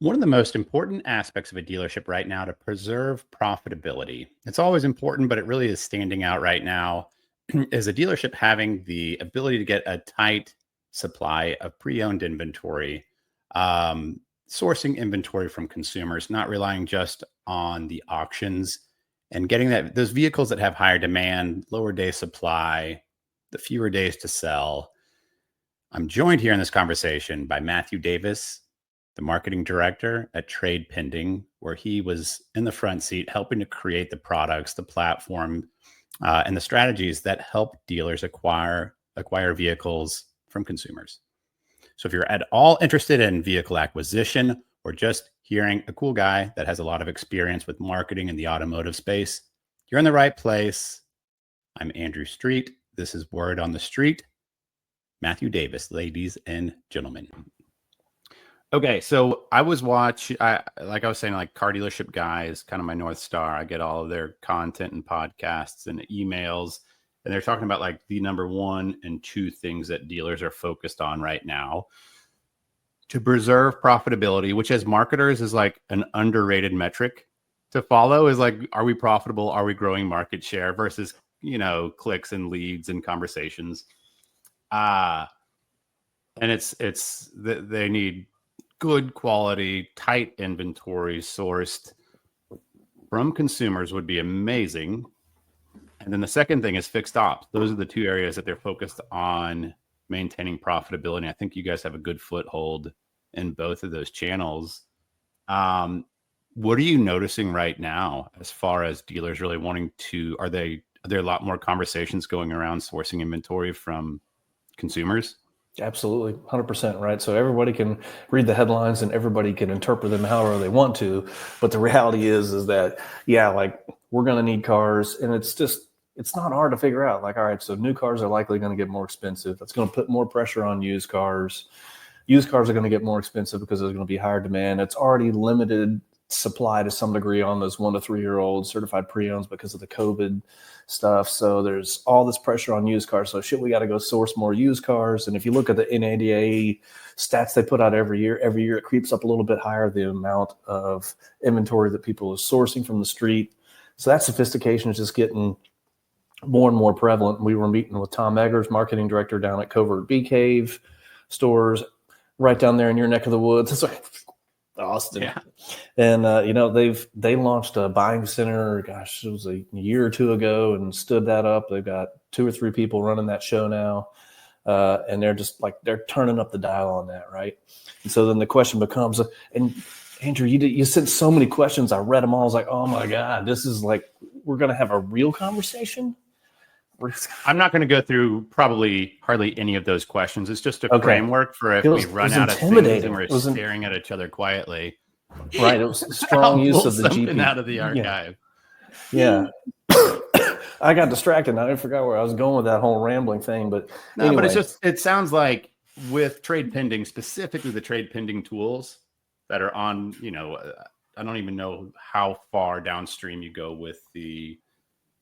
One of the most important aspects of a dealership right now to preserve profitability. It's always important, but it really is standing out right now is a dealership having the ability to get a tight supply of pre-owned inventory, sourcing inventory from consumers, not relying just on the auctions and getting those vehicles that have higher demand, lower day supply, the fewer days to sell. I'm joined here in this conversation by Matthew Davis, the marketing director at TradePending, where he was in the front seat helping to create the products, the platform, and the strategies that help dealers acquire vehicles from consumers. So if you're at all interested in vehicle acquisition or just hearing a cool guy that has a lot of experience with marketing in the automotive space, you're in the right place. I'm Andrew Street. This is Word on the Street. Matthew Davis, ladies and gentlemen. Okay, so I was like I was saying, like car dealership guys, kind of my North Star. I get all of their content and podcasts and emails, and they're talking about like the number one and two things that dealers are focused on right now to preserve profitability, which as marketers is like an underrated metric to follow, is like, are we profitable? Are we growing market share versus, clicks and leads and conversations? And they need good quality, tight inventory sourced from consumers would be amazing. And then the second thing is fixed ops. Those are the two areas that they're focused on maintaining profitability. I think you guys have a good foothold in both of those channels. What are you noticing right now as far as dealers really wanting to, are there a lot more conversations going around sourcing inventory from consumers? Absolutely. 100%. Right. So everybody can read the headlines and everybody can interpret them however they want to. But the reality is that, like we're going to need cars, and it's not hard to figure out. Like, all right, so new cars are likely going to get more expensive. That's going to put more pressure on used cars. Used cars are going to get more expensive because there's going to be higher demand. It's already limited supply to some degree on those 1 to 3 year old certified pre-owns because of the COVID stuff. So there's all this pressure on used cars. So we got to go source more used cars. And if you look at the NADA stats they put out every year it creeps up a little bit higher, the amount of inventory that people are sourcing from the street. So that sophistication is just getting more and more prevalent. We were meeting with Tom Eggers, marketing director down at Covert Bee Cave stores right down there in your neck of the woods. It's like Austin. Yeah. And, they launched a buying center, it was a year or two ago, and stood that up. They've got 2 or 3 people running that show now. And they're just like, they're turning up the dial on that. Right. And so then the question becomes, and Andrew, you sent so many questions. I read them all. I was like, oh my God, this is like, we're going to have a real conversation. I'm not going to go through probably hardly any of those questions. It's just a framework for if we run out of things and we're staring at each other quietly. Right. It was a strong use of the GP. Out of the archive. Yeah. I got distracted. I forgot where I was going with that whole rambling thing. But anyway. But it sounds like with TradePending, specifically the TradePending tools that are on, I don't even know how far downstream you go with the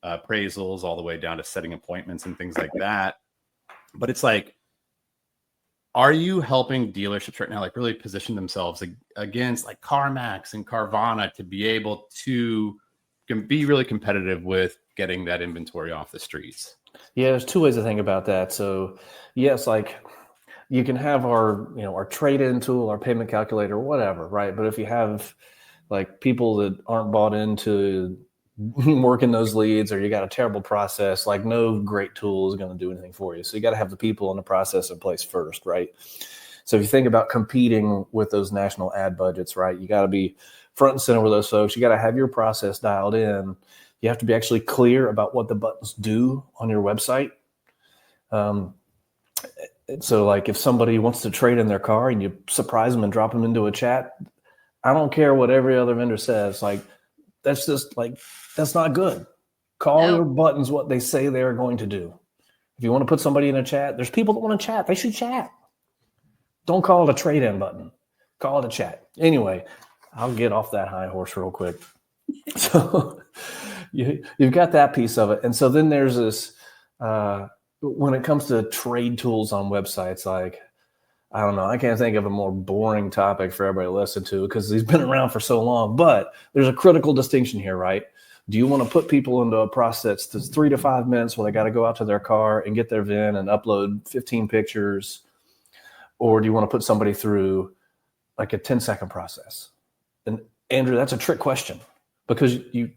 appraisals all the way down to setting appointments and things like that. But it's like, are you helping dealerships right now, like really position themselves against like CarMax and Carvana to be able to be really competitive with getting that inventory off the streets? Yeah, there's 2 ways to think about that. So yes, like you can have our trade-in tool, our payment calculator, whatever, right? But if you have like people that aren't bought into working those leads, or you got a terrible process, like no great tool is going to do anything for you. So you got to have the people and the process in place first, right? So if you think about competing with those national ad budgets, right, you got to be front and center with those folks. You got to have your process dialed in. You have to be actually clear about what the buttons do on your website. So like if somebody wants to trade in their car and you surprise them and drop them into a chat, I don't care what every other vendor says. Like, that's not good. Call your buttons what they say they're going to do. If you want to put somebody in a chat, there's people that want to chat. They should chat. Don't call it a trade-in button. Call it a chat. Anyway, I'll get off that high horse real quick. So you've got that piece of it. And so then there's this, when it comes to trade tools on websites, like I don't know. I can't think of a more boring topic for everybody to listen to because he's been around for so long. But there's a critical distinction here, right? Do you want to put people into a process that's 3 to 5 minutes where they got to go out to their car and get their VIN and upload 15 pictures? Or do you want to put somebody through like a 10-second process? And Andrew, that's a trick question because you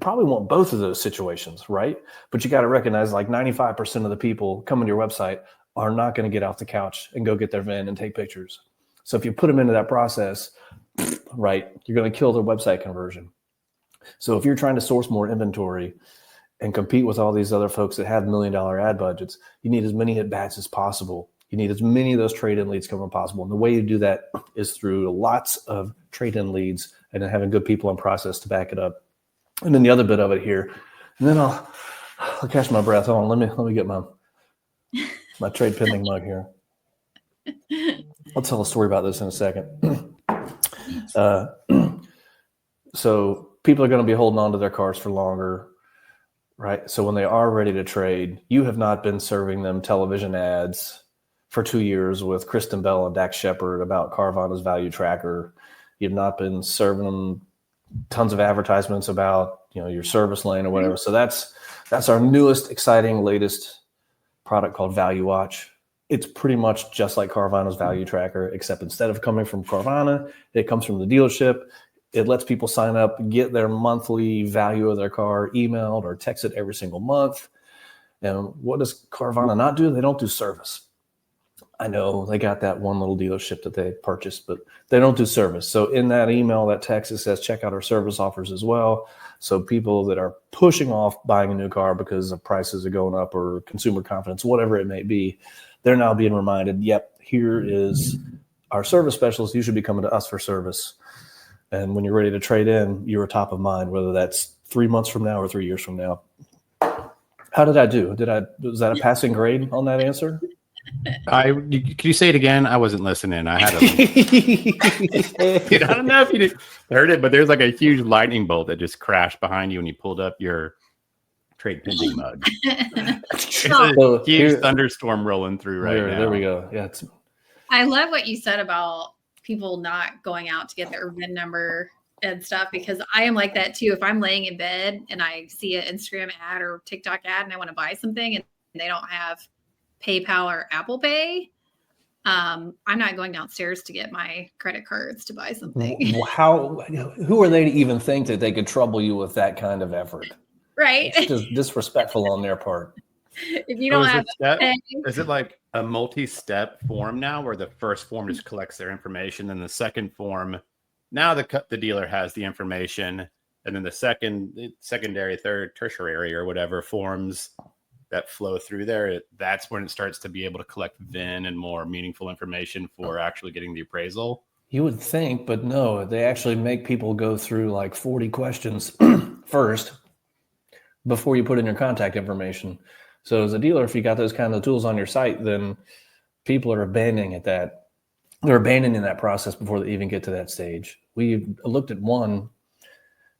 probably want both of those situations, right? But you got to recognize like 95% of the people coming to your website are not going to get off the couch and go get their VIN and take pictures. So if you put them into that process, right, you're going to kill their website conversion. So if you're trying to source more inventory and compete with all these other folks that have $1 million ad budgets, you need as many at-bats as possible. You need as many of those trade-in leads coming as possible. And the way you do that is through lots of trade-in leads and then having good people in process to back it up. And then the other bit of it here, and then I'll catch my breath. Hold on, let me get my TradePending mug here. I'll tell a story about this in a second. So people are going to be holding on to their cars for longer, right? So when they are ready to trade, you have not been serving them television ads for 2 years with Kristen Bell and Dax Shepard about Carvana's value tracker. You've not been serving them tons of advertisements about, your service lane or whatever. So that's our newest, exciting, latest product called Value Watch. It's pretty much just like Carvana's value tracker, except instead of coming from Carvana, it comes from the dealership. It lets people sign up, get their monthly value of their car emailed or texted every single month. And what does Carvana not do? They don't do service. I know they got that one little dealership that they purchased, but they don't do service. So in that email, that text, it says, check out our service offers as well. So people that are pushing off buying a new car because the prices are going up or consumer confidence, whatever it may be, they're now being reminded, yep, here is our service specialist. You should be coming to us for service. And when you're ready to trade in, you're top of mind, whether that's 3 months from now or 3 years from now. How did I do? Was that a passing grade on that answer? Can you say it again? I wasn't listening. I had I don't know if you heard it, but there's like a huge lightning bolt that just crashed behind you when you pulled up your TradePending mug. It's a huge thunderstorm rolling through right now. There we go. Yeah. I love what you said about people not going out to get their VIN number and stuff, because I am like that too. If I'm laying in bed and I see an Instagram ad or TikTok ad and I want to buy something and they don't have PayPal or Apple Pay, I'm not going downstairs to get my credit cards to buy something. Who are they to even think that they could trouble you with that kind of effort? Right. It's just disrespectful on their part. If you don't have is it like a multi-step form now where the first form just collects their information and the second form, now the dealer has the information, and then the secondary, third, tertiary or whatever forms that flow through there, that's when it starts to be able to collect VIN and more meaningful information for actually getting the appraisal? You would think, but no, they actually make people go through like 40 questions first before you put in your contact information. So as a dealer, if you got those kind of tools on your site, then people are abandoning that. They're abandoning that process before they even get to that stage. We looked at one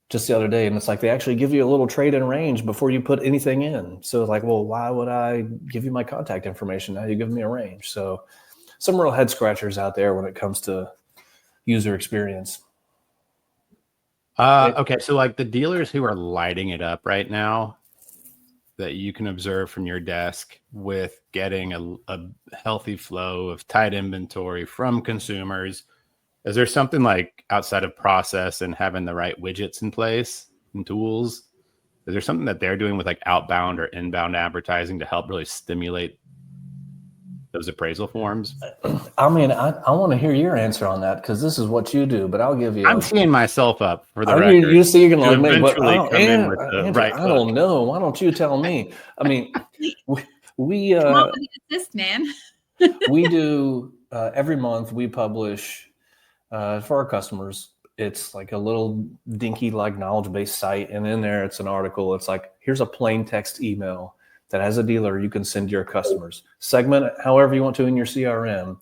just the other day, and it's like they actually give you a little trade-in range before you put anything in. So it's like, well, why would I give you my contact information? Now you give me a range. So some real head scratchers out there when it comes to user experience. Okay, so like the dealers who are lighting it up right now that you can observe from your desk with getting a healthy flow of tight inventory from consumers, is there something like outside of process and having the right widgets in place and tools? Is there something that they're doing with like outbound or inbound advertising to help really stimulate those appraisal forms? I mean, I want to hear your answer on that because this is what you do, but I'll give you. I'm teeing myself up for the record. You see, you're going to eventually come in with the right I don't know. Why don't you tell me? I mean, we assist, man. we do every month we publish for our customers. It's like a little dinky, like knowledge-based site, and in there it's an article. It's like, here's a plain text email that as a dealer you can send to your customers. Segment it however you want to in your CRM,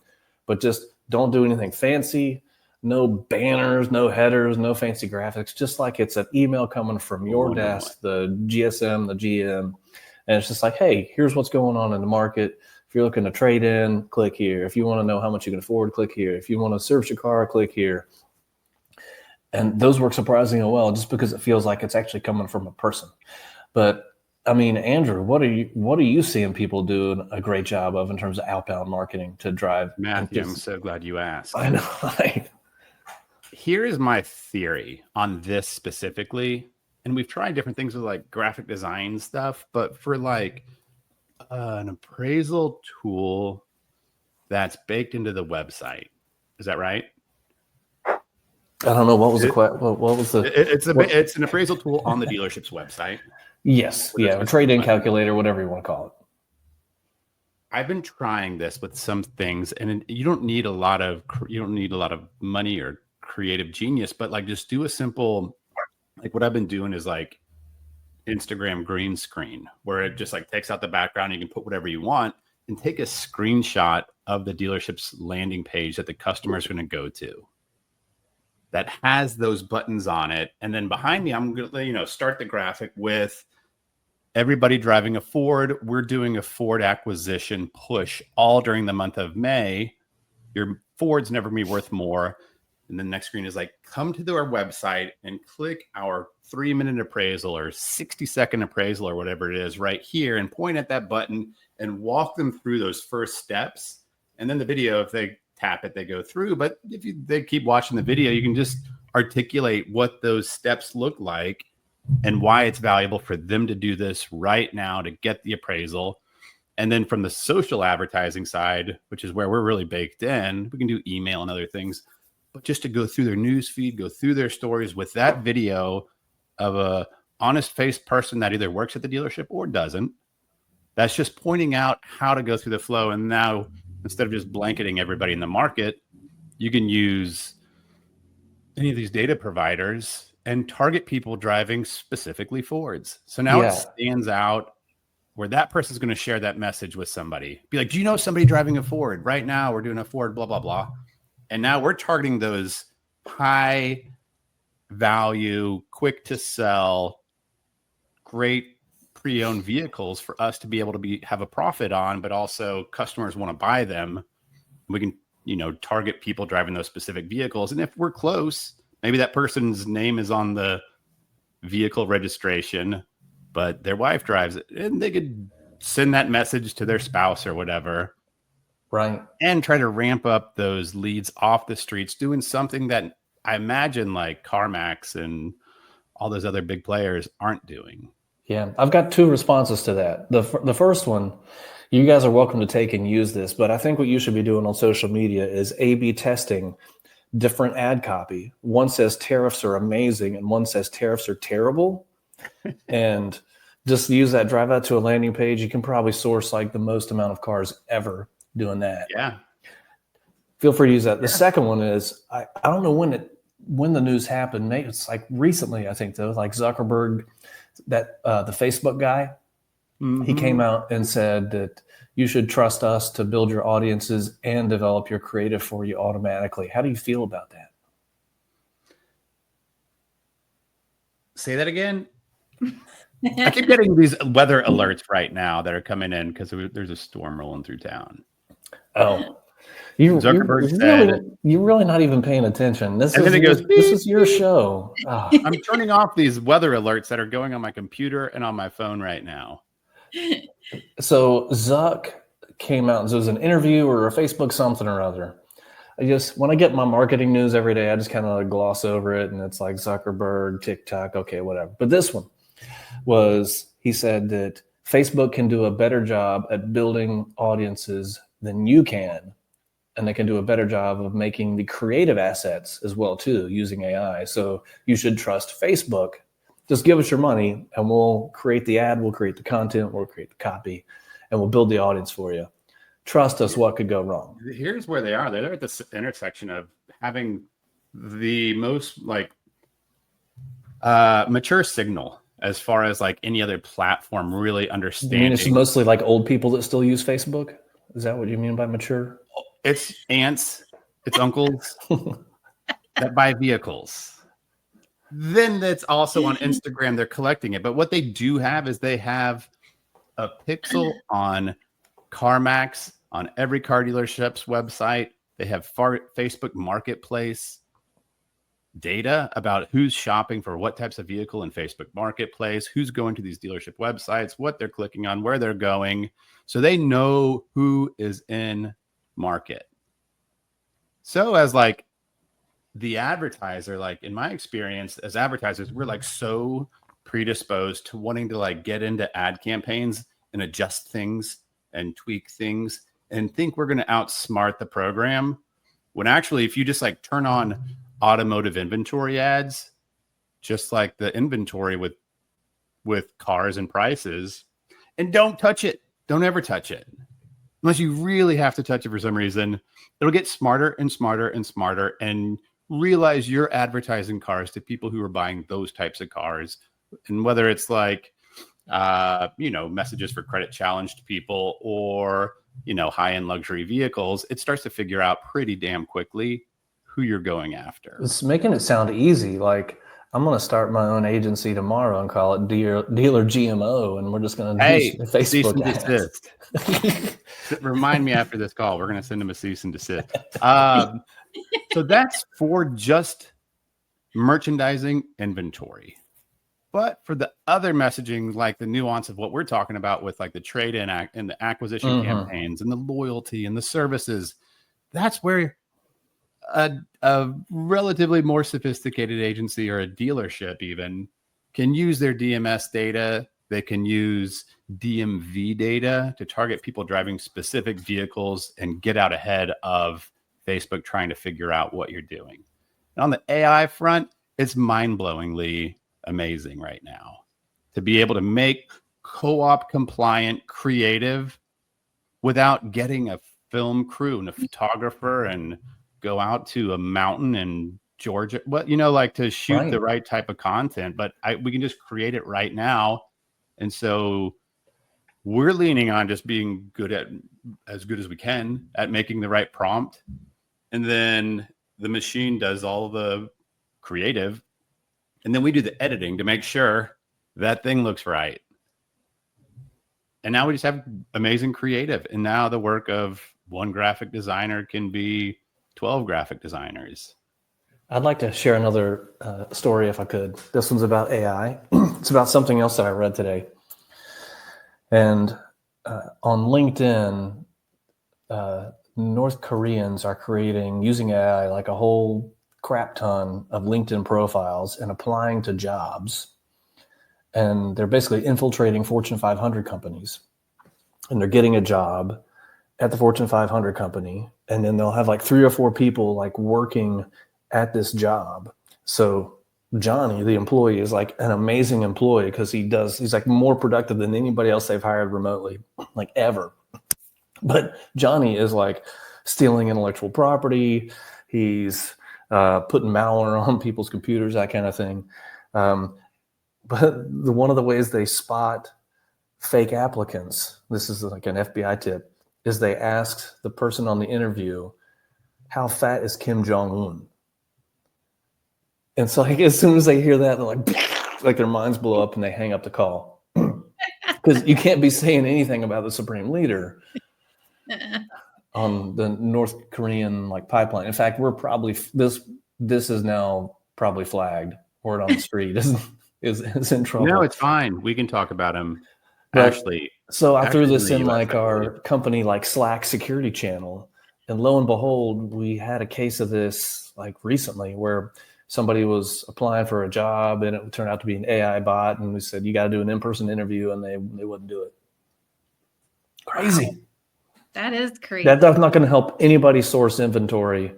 but just don't do anything fancy. No banners, no headers, no fancy graphics. Just like it's an email coming from your desk, the GSM, the GM, And it's just like, hey, here's what's going on in the market. If you're looking to trade in, click here. If you want to know how much you can afford, click here. If you want to search your car, click here. And those work surprisingly well, just because it feels like it's actually coming from a person. But I mean, Andrew, what are you seeing people doing a great job of in terms of outbound marketing to drive? Matthew, I'm so glad you asked. I know. Here is my theory on this specifically. And we've tried different things with like graphic design stuff, but for like an appraisal tool that's baked into the website. Is that right? I don't know. What was it's an appraisal tool on the dealership's website. Yes. Yeah. A trade-in calculator, whatever you want to call it. I've been trying this with some things, and you don't need a lot of money or creative genius, but like just do a simple, like what I've been doing is like Instagram green screen, where it just like takes out the background. You can put whatever you want and take a screenshot of the dealership's landing page that the customer is going to go to that has those buttons on it. And then behind me, I'm going to, start the graphic with everybody driving a Ford. We're doing a Ford acquisition push all during the month of May. Your Ford's never be worth more. And the next screen is like, come to our website and click our 3-minute appraisal or 60-second appraisal or whatever it is right here, and point at that button and walk them through those first steps. And then the video, if they tap it, they go through. But if they keep watching the video, you can just articulate what those steps look like and why it's valuable for them to do this right now to get the appraisal. And then from the social advertising side, which is where we're really baked in, we can do email and other things. But just to go through their news feed, go through their stories with that video of a honest-faced person that either works at the dealership or doesn't. That's just pointing out how to go through the flow. And now, instead of just blanketing everybody in the market, you can use any of these data providers and target people driving specifically Fords. So now it stands out where that person's going to share that message with somebody. Be like, do you know somebody driving a Ford? Right now, we're doing a Ford, blah, blah, blah. And now we're targeting those high value, quick to sell, great pre-owned vehicles for us to be able to have a profit on, but also customers want to buy them. We can, target people driving those specific vehicles. And if we're close, maybe that person's name is on the vehicle registration, but their wife drives it, and they could send that message to their spouse or whatever. Right. And try to ramp up those leads off the streets, doing something that I imagine like CarMax and all those other big players aren't doing. Yeah. I've got 2 responses to that. The first one, you guys are welcome to take and use this, but I think what you should be doing on social media is A/B testing different ad copy. One says tariffs are amazing and one says tariffs are terrible. And just use that, drive out to a landing page. You can probably source like the most amount of cars ever doing that. Yeah. Feel free to use that. The second one is, I don't know when the news happened. Maybe it's like recently, I think, though, like Zuckerberg, that the Facebook guy, he came out and said that you should trust us to build your audiences and develop your creative for you automatically. How do you feel about that? Say that again. I keep getting these weather alerts right now that are coming in because there's a storm rolling through town. Oh, You're really not even paying attention. This and is then it goes, this is your show. Oh. I'm turning off these weather alerts that are going on my computer and on my phone right now. So Zuck came out. So it was an interview or a Facebook something or other. When I get my marketing news every day, I just kind of gloss over it, and it's like Zuckerberg, TikTok, okay, whatever. But this one was, he said that Facebook can do a better job at building audiences than you can, and they can do a better job of making the creative assets as well too, using AI. So you should trust Facebook. Just give us your money and we'll create the ad, we'll create the content, we'll create the copy, and we'll build the audience for you. Trust us, what could go wrong? Here's where they are. They're at this intersection of having the most mature signal as far as like any other platform really understanding. You mean it's mostly like old people that still use Facebook? Is that what you mean by mature? It's aunts, it's uncles that buy vehicles. Then that's also on Instagram. They're collecting it. But what they do have is they have a pixel on CarMax, on every car dealership's website. They have Facebook Marketplace data about who's shopping for what types of vehicle in Facebook Marketplace, who's going to these dealership websites, what they're clicking on, where they're going. So they know who is in market. So as like the advertiser, like in my experience as advertisers, we're like so predisposed to wanting to like get into ad campaigns and adjust things and tweak things and think we're going to outsmart the program, when actually if you just like turn on automotive inventory ads, just like the inventory with cars and prices, and don't touch it, don't ever touch it unless you really have to touch it for some reason. It'll get smarter and smarter and smarter, and realize you're advertising cars to people who are buying those types of cars. And whether it's like, messages for credit challenged people or, high-end luxury vehicles, it starts to figure out pretty damn quickly who you're going after. It's making it sound easy. Like, I'm going to start my own agency tomorrow and call it Dealer GMO, and we're just going to do Facebook ads. Remind me after this call. We're going to send them a cease and desist. So that's for just merchandising inventory. But for the other messaging, like the nuance of what we're talking about with like the trade-in and the acquisition campaigns and the loyalty and the services, that's where a relatively more sophisticated agency or a dealership even can use their DMS data. They can use DMV data to target people driving specific vehicles and get out ahead of Facebook trying to figure out what you're doing. And on the AI front, it's mind-blowingly amazing right now to be able to make co-op compliant creative without getting a film crew and a photographer and go out to a mountain in Georgia, like to shoot the right type of content. But we can just create it right now. And so we're leaning on just being as good as we can at making the right prompt. And then the machine does all the creative. And then we do the editing to make sure that thing looks right. And now we just have amazing creative. And now the work of one graphic designer can be 12 graphic designers. I'd like to share another story if I could. This one's about AI. It's about something else that I read today. And on LinkedIn, North Koreans are using AI, like a whole crap ton of LinkedIn profiles and applying to jobs. And they're basically infiltrating Fortune 500 companies. And they're getting a job at the Fortune 500 company. And then they'll have like 3 or 4 people like working at this job. So Johnny, the employee, is like an amazing employee because he's like more productive than anybody else they've hired remotely, like ever. But Johnny is like stealing intellectual property. He's putting malware on people's computers, that kind of thing. But one of the ways they spot fake applicants, this is like an FBI tip, is they ask the person on the interview, how fat is Kim Jong-un? And so like, as soon as they hear that, they're like their minds blow up and they hang up the call. Because you can't be saying anything about the supreme leader on the North Korean like pipeline. In fact, we're probably this is now probably flagged. Word on the street is in trouble. No, it's fine. We can talk about him. But, Ashley. So I threw this in US, like our company like Slack security channel, and lo and behold, we had a case of this like recently where somebody was applying for a job and it turned out to be an AI bot, and we said you got to do an in-person interview, and they wouldn't do it. Crazy. Wow. That is crazy. That's not going to help anybody source inventory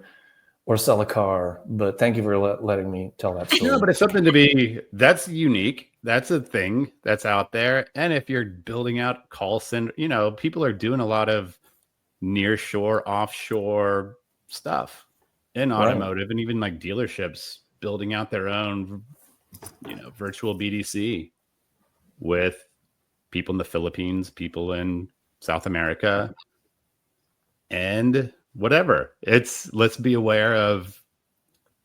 or sell a car, but thank you for letting me tell that story. No, but it's something that's unique. That's a thing that's out there. And if you're building out call center, people are doing a lot of near shore, offshore stuff in automotive, and even like dealerships building out their own, virtual BDC with people in the Philippines, people in South America, and whatever. Let's be aware of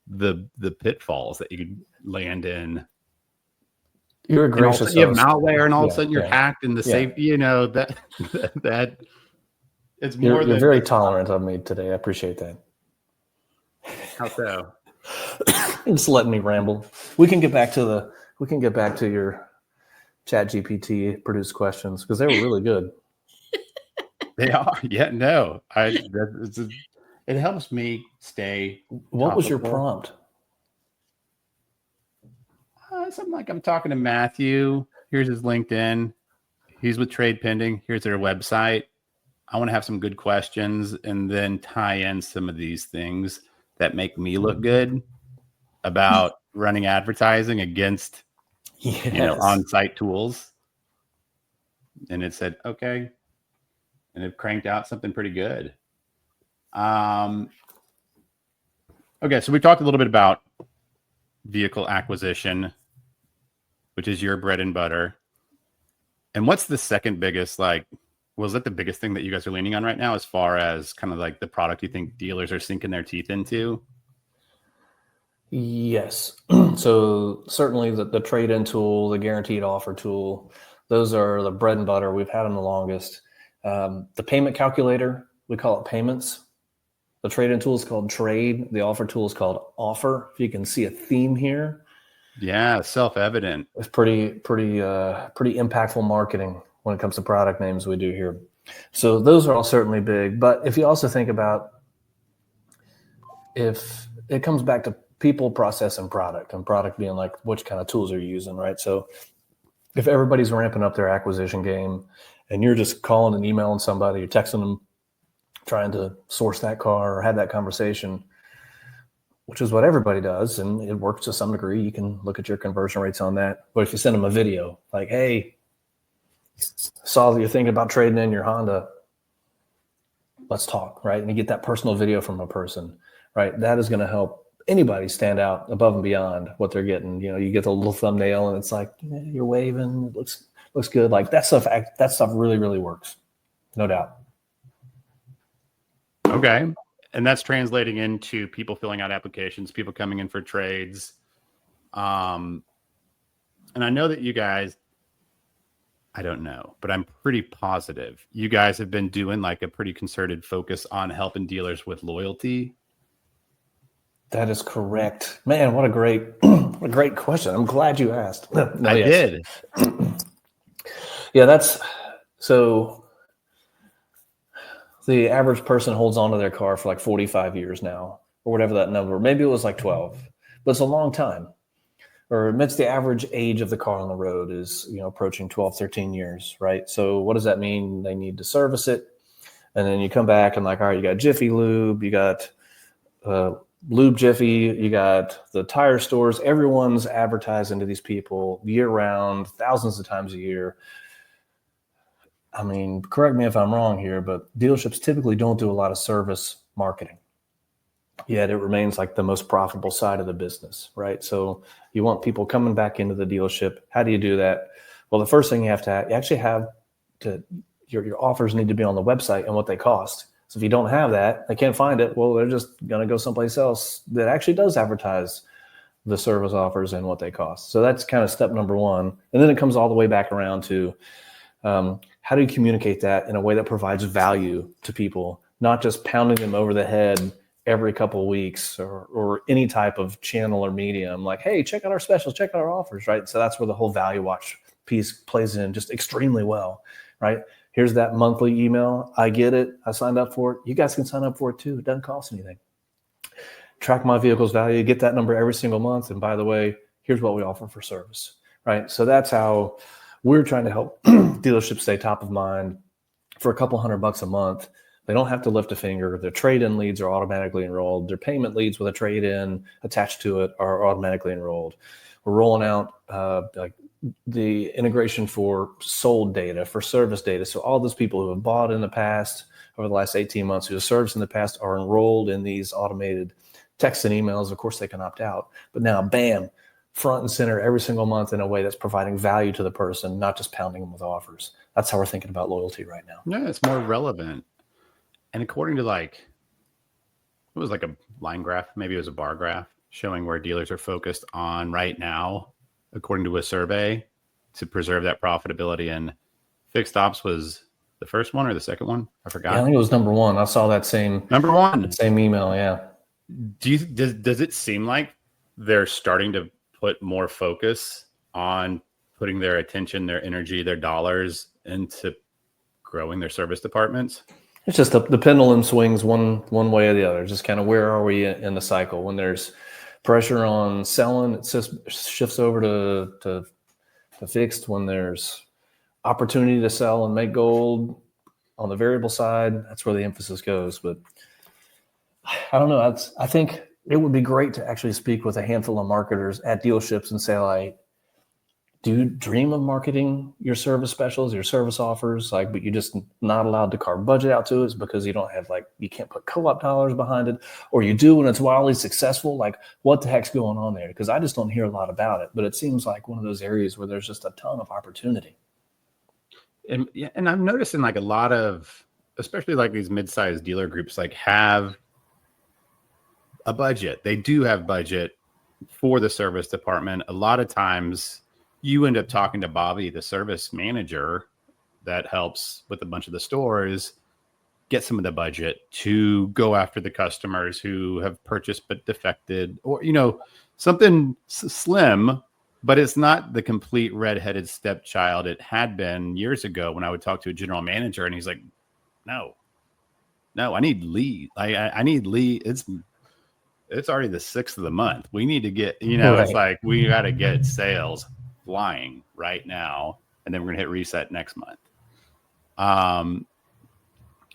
the pitfalls that you could land in You're a And all of a gracious sudden you have host. malware, and all of a Yeah, sudden you're yeah, hacked, and the yeah. safe, that it's more You're than very just tolerant of me today. I appreciate that. how so. Just letting me ramble. We can get back to your Chat GPT produced questions because they were really good. They are. Yeah, no. It helps me stay What was your topical. prompt? Something like, I'm talking to Matthew. Here's his LinkedIn. He's with TradePending. Here's their website. I want to have some good questions and then tie in some of these things that make me look good about running advertising against, Yes. on-site tools. And it said, okay. And it cranked out something pretty good. Okay, so we talked a little bit about vehicle acquisition, which is your bread and butter. And what's the second biggest, was that the biggest thing that you guys are leaning on right now as far as kind of like the product you think dealers are sinking their teeth into? Yes. So certainly the trade-in tool, the guaranteed offer tool, those are the bread and butter. We've had them the longest. The payment calculator, we call it payments. The trade-in tool is called trade. The offer tool is called offer. If you can see a theme here. Yeah, self-evident. It's pretty impactful marketing when it comes to product names we do here. So those are all certainly big. But if you also think about, if it comes back to people, process, and product being like which kind of tools are you using, right? So if everybody's ramping up their acquisition game and you're just calling and emailing somebody, you're texting them, trying to source that car or have that conversation, which is what everybody does, and it works to some degree. You can look at your conversion rates on that. But if you send them a video like, hey, saw that you're thinking about trading in your Honda, let's talk, right? And you get that personal video from a person, right? That is going to help anybody stand out above and beyond what they're getting. You get the little thumbnail and it's like, you're waving, it looks good. Like that stuff really, really works. No doubt. Okay. And that's translating into people filling out applications, people coming in for trades. And I know that you guys, I don't know, but I'm pretty positive you guys have been doing like a pretty concerted focus on helping dealers with loyalty. That is correct. Man, what a great question. I'm glad you asked. I did. Yeah, that's so the average person holds onto their car for like 45 years now, or whatever that number. Maybe it was like 12, but it's a long time. Or admits the average age of the car on the road is, approaching 12, 13 years, right? So what does that mean? They need to service it. And then you come back and like, all right, you got Jiffy Lube, you got Lube Jiffy, you got the tire stores. Everyone's advertising to these people year round, thousands of times a year. I mean, correct me if I'm wrong here, but dealerships typically don't do a lot of service marketing. Yet it remains like the most profitable side of the business, right? So you want people coming back into the dealership. How do you do that? Well, the first thing you actually have to, your offers need to be on the website and what they cost. So if you don't have that, they can't find it. Well, they're just going to go someplace else that actually does advertise the service offers and what they cost. So that's kind of step number one. And then it comes all the way back around to how do you communicate that in a way that provides value to people, not just pounding them over the head every couple of weeks or any type of channel or medium like, hey, check out our specials, check out our offers, right? So that's where the whole value watch piece plays in just extremely well, right? Here's that monthly email. I get it. I signed up for it. You guys can sign up for it too. It doesn't cost anything. Track my vehicle's value, get that number every single month. And by the way, here's what we offer for service, right? So that's how we're trying to help dealerships stay top of mind for a couple $100 a month. They don't have to lift a finger. Their trade-in leads are automatically enrolled. Their payment leads with a trade-in attached to it are automatically enrolled. We're rolling out like the integration for sold data, for service data. So all those people who have bought in the past over the last 18 months, who have serviced in the past, are enrolled in these automated texts and emails. Of course, they can opt out. But now, bam, front and center every single month in a way that's providing value to the person, not just pounding them with offers. That's how we're thinking about loyalty right now. Yeah, it's more relevant. And according to it was like a line graph, maybe it was a bar graph showing where dealers are focused on right now, according to a survey. to preserve that profitability. And fixed ops was the first one or the second one? I forgot. Yeah, I think it was number one. I saw that same email. Yeah. Does it seem like they're starting to put more focus on putting their attention, their energy, their dollars into growing their service departments? It's just the pendulum swings one way or the other. Just kind of where are we in the cycle? When there's pressure on selling, it just shifts over to fixed. When there's opportunity to sell and make gold on the variable side, that's where the emphasis goes. But I don't know. I think it would be great to actually speak with a handful of marketers at dealerships and say, like, do you dream of marketing your service specials, your service offers, like, but you're just not allowed to carve budget out to it because you don't have, like, you can't put co-op dollars behind it, or you do and it's wildly successful. Like, what the heck's going on there? Because I just don't hear a lot about it, but it seems like one of those areas where there's just a ton of opportunity. And I'm noticing like a lot of, especially like these mid-sized dealer groups, like have a budget. They do have budget for the service department. A lot of times you end up talking to Bobby, the service manager that helps with a bunch of the stores, get some of the budget to go after the customers who have purchased but defected, or, you know, something slim, but it's not the complete redheaded stepchild it had been years ago when I would talk to a general manager and he's like, no, I need lead. I need lead. It's already the 6th of the month. We need to get, you know, It's like, we got to get sales flying right now. And then we're going to hit reset next month.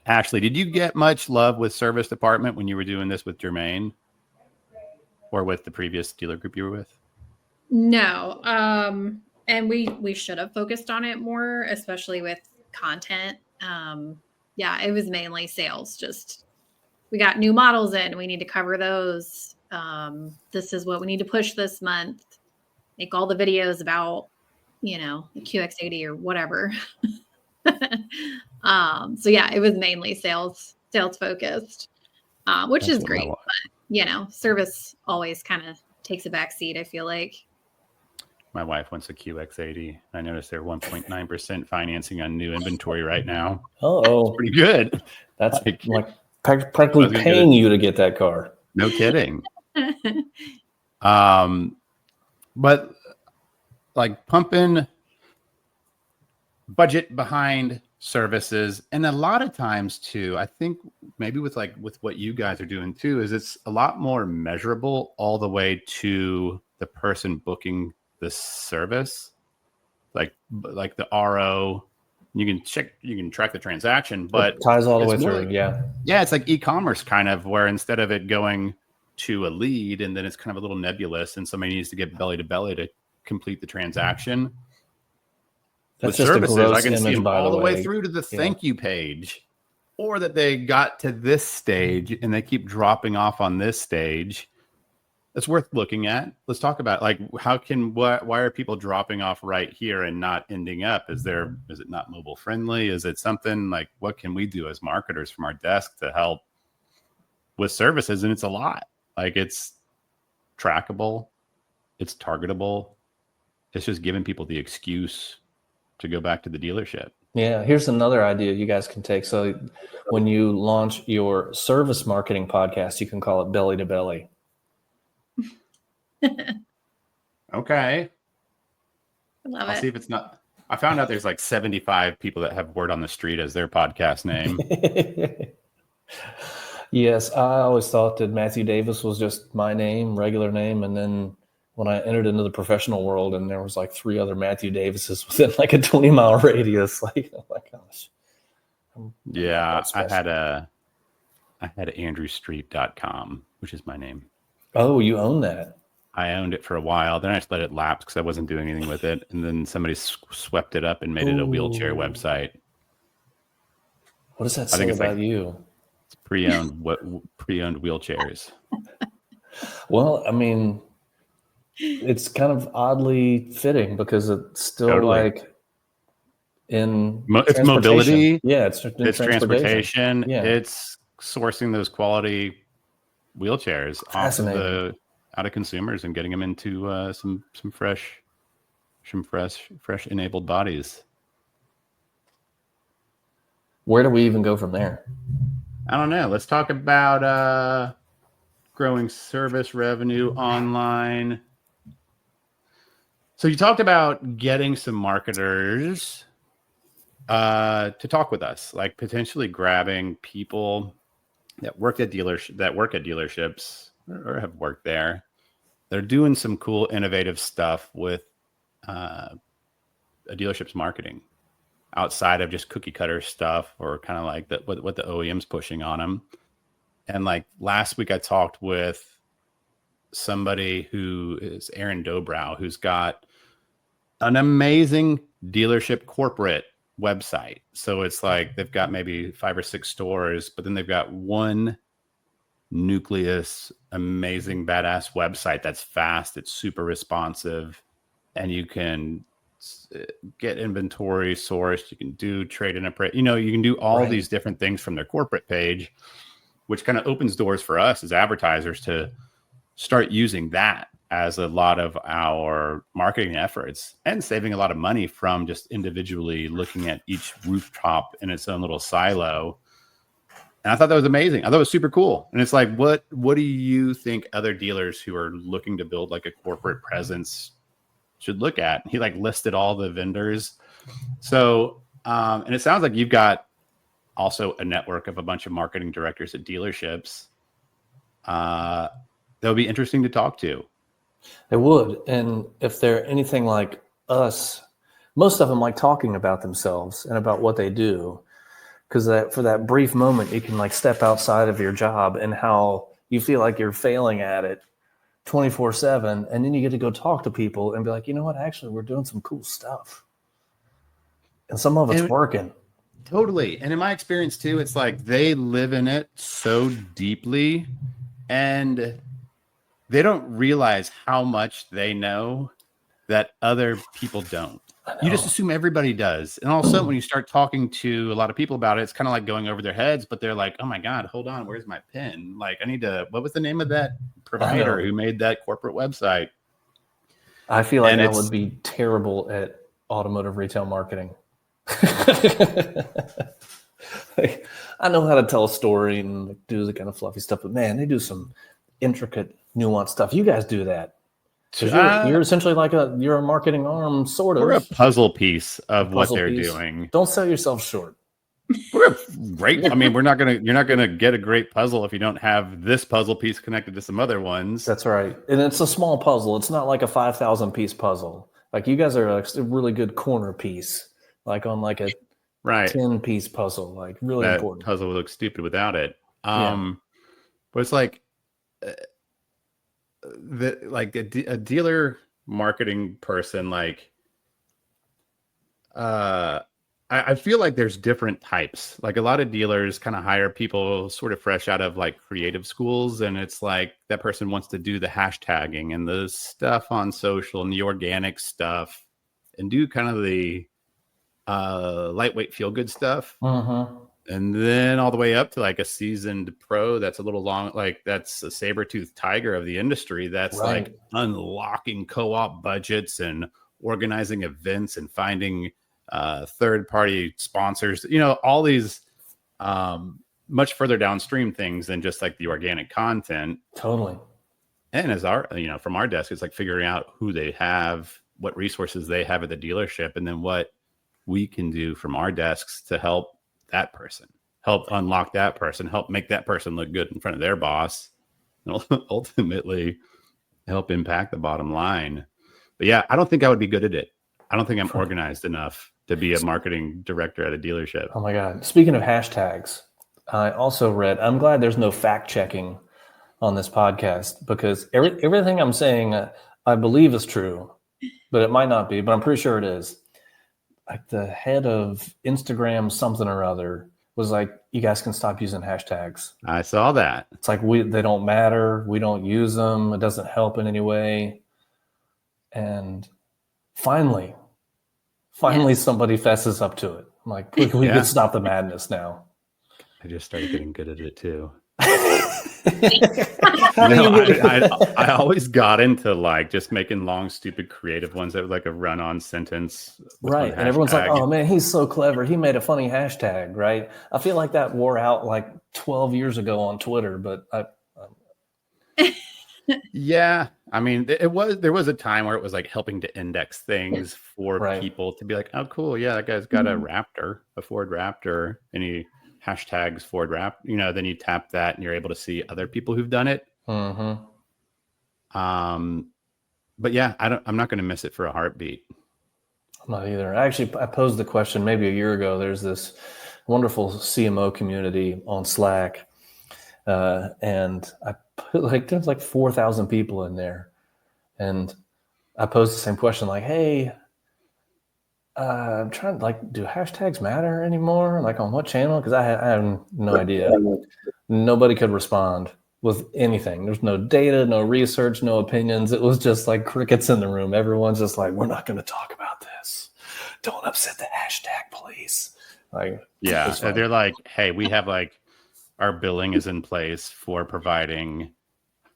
Ashley, did you get much love with service department when you were doing this with Jermaine or with the previous dealer group you were with? No. And we should have focused on it more, especially with content. Yeah, it was mainly sales. Just, we got new models in, we need to cover those. This is what we need to push this month. Make all the videos about, you know, the QX80 or whatever. So yeah, it was mainly sales focused, which is great. But, you know, service always kind of takes a back seat, I feel like. My wife wants a QX80. I noticed they're 1.9% financing on new inventory right now. Oh, pretty good. That's like practically paying you to get that car. No kidding. But like pumping budget behind services, and a lot of times too, I think maybe with what you guys are doing too, is it's a lot more measurable all the way to the person booking the service, like the RO. You can track the transaction, but it ties all the way through. Yeah, it's like e-commerce kind of, where instead of it going to a lead and then it's kind of a little nebulous and somebody needs to get belly to belly to complete the transaction. That's with just services, a gross I can see them all the way through to the thank you page, or that they got to this stage and they keep dropping off on this stage. It's worth looking at. Let's talk about, like, why are people dropping off right here and not ending up? Is it not mobile friendly? Is it something like, what can we do as marketers from our desk to help with services? And it's a lot. Like, it's trackable, it's targetable. It's just giving people the excuse to go back to the dealership. Yeah, here's another idea you guys can take. So when you launch your service marketing podcast, you can call it Belly to Belly. Okay. Love I'll it. see if it's not. I found out there's like 75 people that have Word on the Street as their podcast name. Yes, I always thought that Matthew Davis was just my name, regular name. And then when I entered into the professional world and there was like 3 other Matthew Davises within like a 20-mile radius, like, oh my gosh. Yeah, I had andrewstreet.com, which is my name. Oh, you own that? I owned it for a while. Then I just let it lapse because I wasn't doing anything with it. And then somebody swept it up and made it a wheelchair website. What does that say about you? It's pre-owned wheelchairs. Well, I mean, it's kind of oddly fitting because it's still Totally. like in It's mobility. Yeah, it's transportation. Yeah. It's sourcing those quality wheelchairs out of consumers and getting them into some fresh some fresh enabled bodies. Where do we even go from there? I don't know. Let's talk about growing service revenue online. So you talked about getting some marketers to talk with us, like potentially grabbing people that work at dealerships or have worked there. They're doing some cool, innovative stuff with a dealership's marketing outside of just cookie cutter stuff or kind of like what the OEM's pushing on them. And like last week, I talked with somebody who is Aaron Dobrow, who's got an amazing dealership corporate website. So it's like they've got maybe 5 or 6 stores, but then they've got one nucleus, amazing, badass website that's fast, it's super responsive, and you can get inventory sourced, you can do trade and appraise, you can do all these different things from their corporate page, which kind of opens doors for us as advertisers to start using that as a lot of our marketing efforts and saving a lot of money from just individually looking at each rooftop in its own little silo. And I thought that was amazing. I thought it was super cool. And it's like, what do you think other dealers who are looking to build like a corporate presence should look at? He like listed all the vendors. So, and it sounds like you've got also a network of a bunch of marketing directors at dealerships. That would be interesting to talk to. It would. And if they're anything like us, most of them like talking about themselves and about what they do. Because for that brief moment, you can like step outside of your job and how you feel like you're failing at it 24/7. And then you get to go talk to people and be like, you know what, actually, we're doing some cool stuff. And some of it's working. Totally. And in my experience too, it's like they live in it so deeply and they don't realize how much they know that other people don't. You just assume everybody does. And also when you start talking to a lot of people about it, it's kind of like going over their heads, but they're like, oh my God, hold on. Where's my pen? Like what was the name of that provider who made that corporate website? I feel like I would be terrible at automotive retail marketing. Like, I know how to tell a story and do the kind of fluffy stuff, but man, they do some intricate, nuanced stuff. You guys do that. You're essentially like you're a marketing arm, sort of. We're a puzzle piece of what they're doing. Don't sell yourself short. We're great. I mean, you're not gonna get a great puzzle if you don't have this puzzle piece connected to some other ones. That's right. And it's a small puzzle. It's not like a 5,000 piece puzzle. Like you guys are a really good corner piece, like on like a 10 piece puzzle, like really that important. Puzzle would look stupid without it. But it's like a dealer marketing person, like I feel like there's different types. Like a lot of dealers kind of hire people sort of fresh out of like creative schools, and it's like that person wants to do the hashtagging and the stuff on social and the organic stuff and do kind of the lightweight feel good stuff. And then all the way up to like a seasoned pro that's a little long, like that's a saber-toothed tiger of the industry. That's like unlocking co-op budgets and organizing events and finding third-party sponsors, all these much further downstream things than just like the organic content. Totally. And as from our desk, it's like figuring out who they have, what resources they have at the dealership, and then what we can do from our desks to help that person, help unlock that person, help make that person look good in front of their boss, and ultimately help impact the bottom line. But yeah, I don't think I would be good at it. I don't think I'm organized enough to be a marketing director at a dealership. Oh my God. Speaking of hashtags, I also read, I'm glad there's no fact checking on this podcast because everything I'm saying, I believe is true, but it might not be, but I'm pretty sure it is. Like the head of Instagram something or other was like, you guys can stop using hashtags. I saw that. It's like they don't matter. We don't use them. It doesn't help in any way. And finally somebody fesses up to it. I'm like, we can stop the madness now. I just started getting good at it too. How do you get I always got into like just making long, stupid, creative ones that was like a run-on sentence with one right? And everyone's like, hashtag. "Oh man, he's so clever. He made a funny hashtag." Right? I feel like that wore out like 12 years ago on Twitter, but Yeah, I mean, there was a time where it was like helping to index things for right. people to be like, oh, cool, yeah, that guy's got a Raptor, a Ford Raptor, and he hashtags Ford Raptor. You know, then you tap that, and you're able to see other people who've done it. Mm-hmm. But yeah, I'm not going to miss it for a heartbeat. I'm not either. I posed the question maybe a year ago. There's this wonderful CMO community on Slack, and I put like there's like 4,000 people in there, and I posed the same question like, "Hey, I'm trying to like, do hashtags matter anymore? Like on what channel? Because I have no idea. Nobody could respond with anything. There's no data, no research, no opinions. It was just like crickets in the room. Everyone's just like, we're not going to talk about this. Don't upset the hashtag, please. Like, yeah, they're like, hey, we have like our billing is in place for providing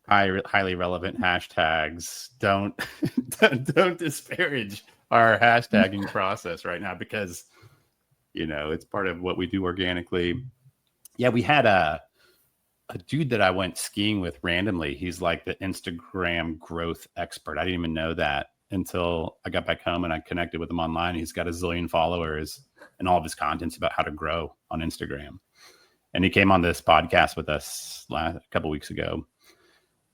highly relevant hashtags. Don't disparage our hashtagging process right now because it's part of what we do organically. Yeah, we had a dude that I went skiing with randomly. He's like the Instagram growth expert. I didn't even know that until I got back home and I connected with him online. He's got a zillion followers and all of his content's about how to grow on Instagram. And he came on this podcast with us a couple weeks ago.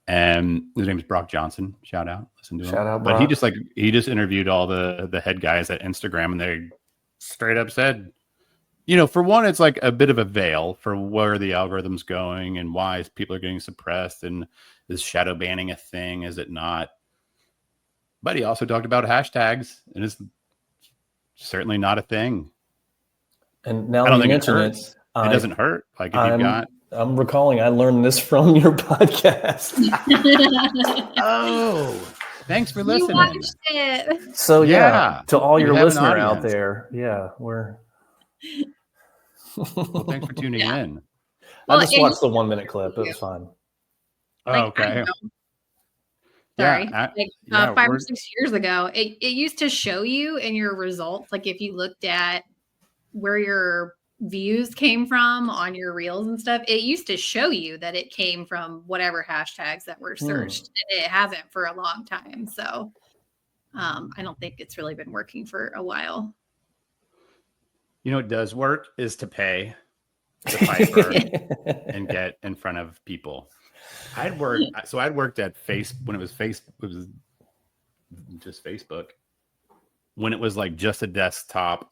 And his name is Brock Johnson. Shout out. Listen to him. Shout out, But Brock. he just interviewed all the head guys at Instagram, and they straight up said, for one, it's like a bit of a veil for where the algorithm's going and why people are getting suppressed, and is shadow banning a thing? Is it not? But he also talked about hashtags, and it's certainly not a thing. And now I don't you think mention it hurts. It doesn't hurt. Like if you've got. I'm recalling I learned this from your podcast. Oh, thanks for listening. You watched it. So yeah, to all your listener out there, yeah, we're. Well, thanks for tuning in. I just watched the 1 minute clip. It was fine. Okay. Sorry. Yeah, 5 or 6 years ago, it used to show you in your results, like if you looked at where your views came from on your reels and stuff, it used to show you that it came from whatever hashtags that were searched. And it hasn't for a long time. So I don't think it's really been working for a while. What does work is to pay the piper and get in front of people. I'd worked at when it was just Facebook, when it was like just a desktop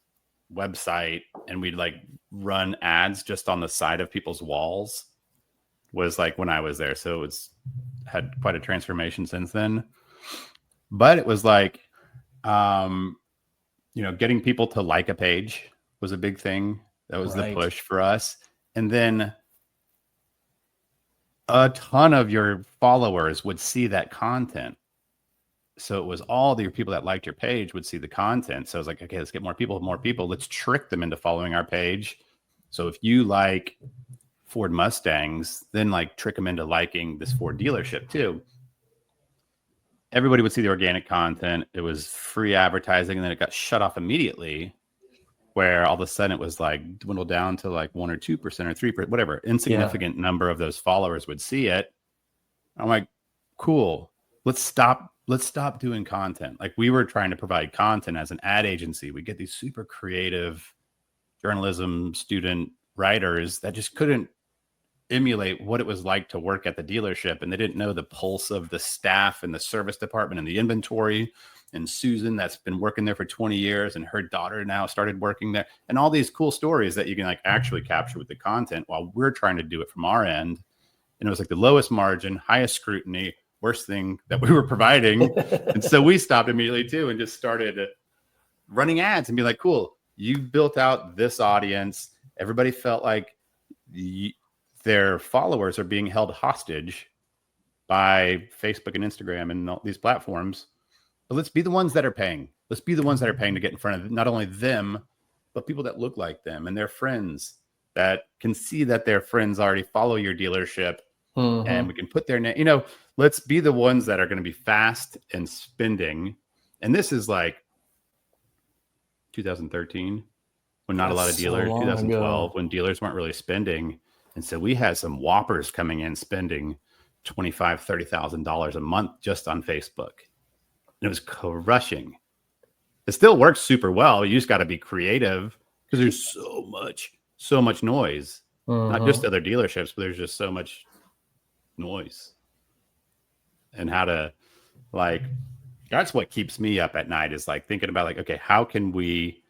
website, and we'd like run ads just on the side of people's walls, was like when I was there. So it's had quite a transformation since then. But it was like, getting people to like a page was a big thing. That was the push for us. And then a ton of your followers would see that content. So it was all the people that liked your page would see the content. So I was like, okay, let's get more people. Let's trick them into following our page. So if you like Ford Mustangs, then like trick them into liking this Ford dealership too. Everybody would see the organic content. It was free advertising, and then it got shut off immediately, where all of a sudden it was like dwindled down to like 1 or 2% or 3%, whatever insignificant number of those followers would see it. I'm like, cool. Let's stop doing content. Like, we were trying to provide content as an ad agency. We get these super creative journalism student writers that just couldn't emulate what it was like to work at the dealership. And they didn't know the pulse of the staff and the service department and the inventory. And Susan, that's been working there for 20 years, and her daughter now started working there, and all these cool stories that you can like actually capture with the content while we're trying to do it from our end. And it was like the lowest margin, highest scrutiny, worst thing that we were providing. And so we stopped immediately too and just started running ads and be like, cool, you built out this audience. Everybody felt like their followers are being held hostage by Facebook and Instagram and all these platforms. But let's be the ones that are paying. Let's be the ones that are paying to get in front of not only them, but people that look like them and their friends. that can see that their friends already follow your dealership, and we can put their name, let's be the ones that are going to be fast and spending. And this is like 2013, when not a lot of dealers, 2012, when dealers weren't really spending. And so we had some whoppers coming in spending $25,000, $30,000 a month just on Facebook. And it was crushing. It still works super well. You just got to be creative because there's so much noise. Not just other dealerships, but there's just so much noise. And how to, like, that's what keeps me up at night, is like thinking about, like, okay, how can we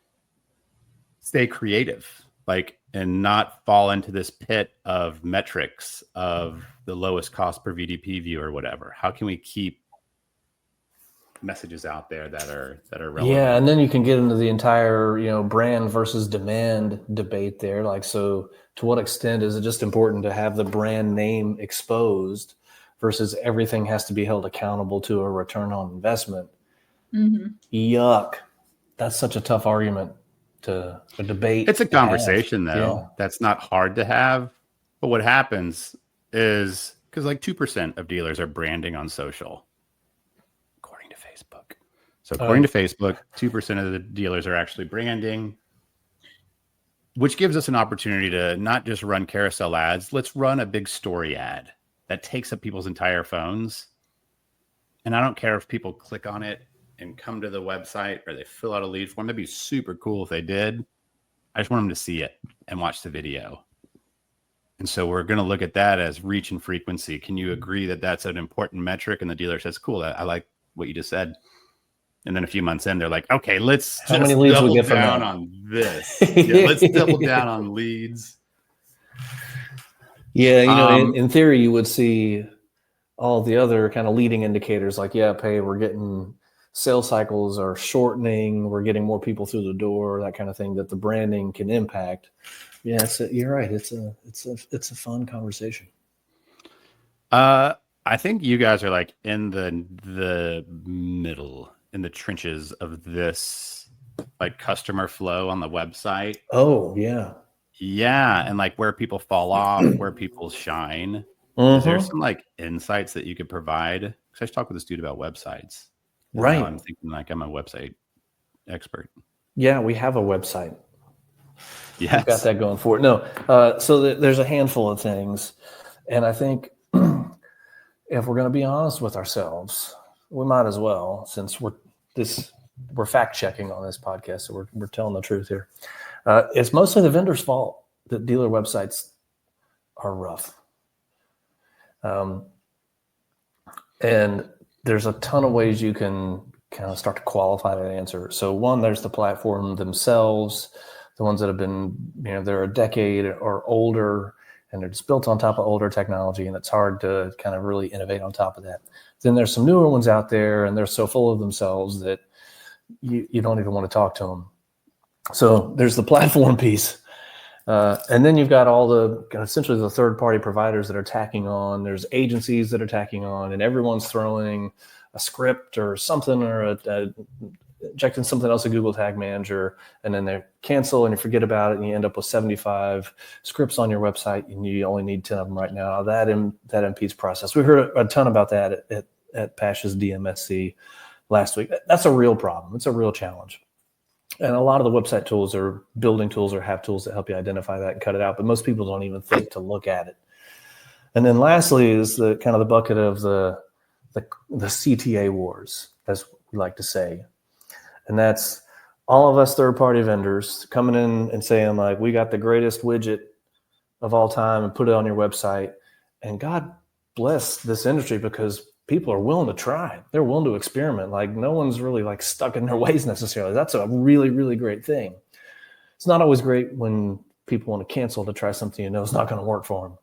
stay creative, like, and not fall into this pit of metrics of the lowest cost per VDP view or whatever? How can we keep messages out there that are relevant? Yeah, and then you can get into the entire, brand versus demand debate there. Like, so to what extent is it just important to have the brand name exposed versus everything has to be held accountable to a return on investment? Yuck. That's such a tough argument to debate. It's a conversation, though. That's not hard to have. But what happens is, because like 2% of dealers are branding on social, according to Facebook. So according to Facebook, 2% of the dealers are actually branding, which gives us an opportunity to not just run carousel ads. Let's run a big story ad that takes up people's entire phones. And I don't care if people click on it and come to the website or they fill out a lead form. That'd be super cool if they did. I just want them to see it and watch the video. And so we're going to look at that as reach and frequency. Can you agree that that's an important metric? And the dealer says, cool, I like what you just said. And then a few months in, they're like, okay, let's How many leads double we get from down that? on this. Yeah, let's double down on leads. Yeah, in theory, you would see all the other kind of leading indicators like, hey, we're getting sales cycles are shortening, we're getting more people through the door, that kind of thing that the branding can impact. Yeah, you're right. It's a fun conversation. I think you guys are like in the middle, in the trenches of this, like, customer flow on the website. Oh, yeah. Yeah, and like where people fall off, where people shine. Is there some like insights that you could provide? Because I just talked with this dude about websites. Right. Now I'm thinking like I'm a website expert. Yeah, we have a website. Yes. We've got that going for it. No, so there's a handful of things. And I think if we're going to be honest with ourselves, we might as well, since we're fact checking on this podcast, so we're telling the truth here. It's mostly the vendor's fault that dealer websites are rough. And there's a ton of ways you can kind of start to qualify that answer. So one, there's the platform themselves, the ones that have been, they're a decade or older, and they're just built on top of older technology, and it's hard to kind of really innovate on top of that. Then there's some newer ones out there, and they're so full of themselves that you don't even want to talk to them. So there's the platform piece. And then you've got all essentially the third-party providers that are tacking on. There's agencies that are tacking on, and everyone's throwing a script or something, or injecting something else, a Google Tag Manager, and then they cancel and you forget about it, and you end up with 75 scripts on your website, and you only need 10 of them right now. That impedes process. We heard a ton about that at Pash's DMSC last week. That's a real problem. It's a real challenge. And a lot of the website tools are building tools or have tools that help you identify that and cut it out, but most people don't even think to look at it. And then lastly is the kind of the bucket of the CTA wars, as we like to say. And that's all of us third-party vendors coming in and saying, like, we got the greatest widget of all time and put it on your website. And God bless this industry, because people are willing to try. They're willing to experiment. Like, no one's really like stuck in their ways necessarily. That's a really, really great thing. It's not always great when people want to cancel to try something is not going to work for them.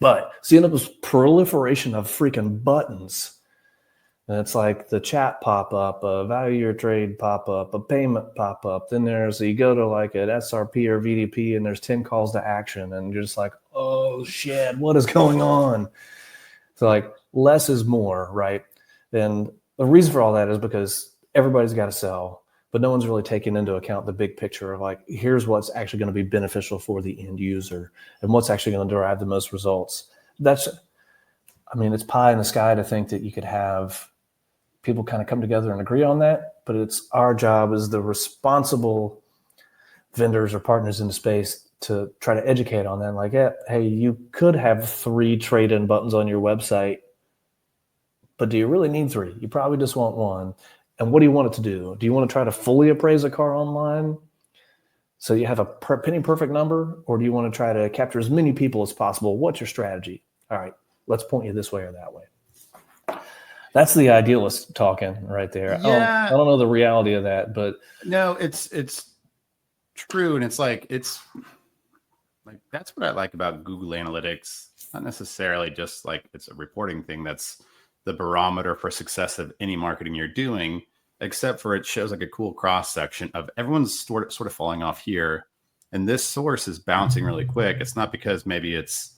But so you end up with proliferation of freaking buttons. And it's like the chat pop-up, a value your trade pop-up, a payment pop-up. Then you go to like an SRP or VDP, and there's 10 calls to action. And you're just like, oh shit, what is going on? So like, less is more, right? And the reason for all that is because everybody's got to sell. but no one's really taking into account the big picture of like, here's what's actually going to be beneficial for the end user and what's actually going to derive the most results. It's pie in the sky to think that you could have people kind of come together and agree on that, but it's our job as the responsible vendors or partners in the space to try to educate on that. Like, hey, you could have 3 trade-in buttons on your website, but do you really need 3? You probably just want 1. And what do you want it to do? Do you want to try to fully appraise a car online so you have a penny perfect number, or do you want to try to capture as many people as possible? What's your strategy? All right, let's point you this way or that way. That's the idealist talking right there. Yeah. I don't know the reality of that, but no, it's true. And it's like that's what I like about Google Analytics. Not necessarily just like it's a reporting thing that's the barometer for success of any marketing you're doing, except for it shows like a cool cross section of everyone's sort of falling off here. And this source is bouncing really quick. It's not because maybe it's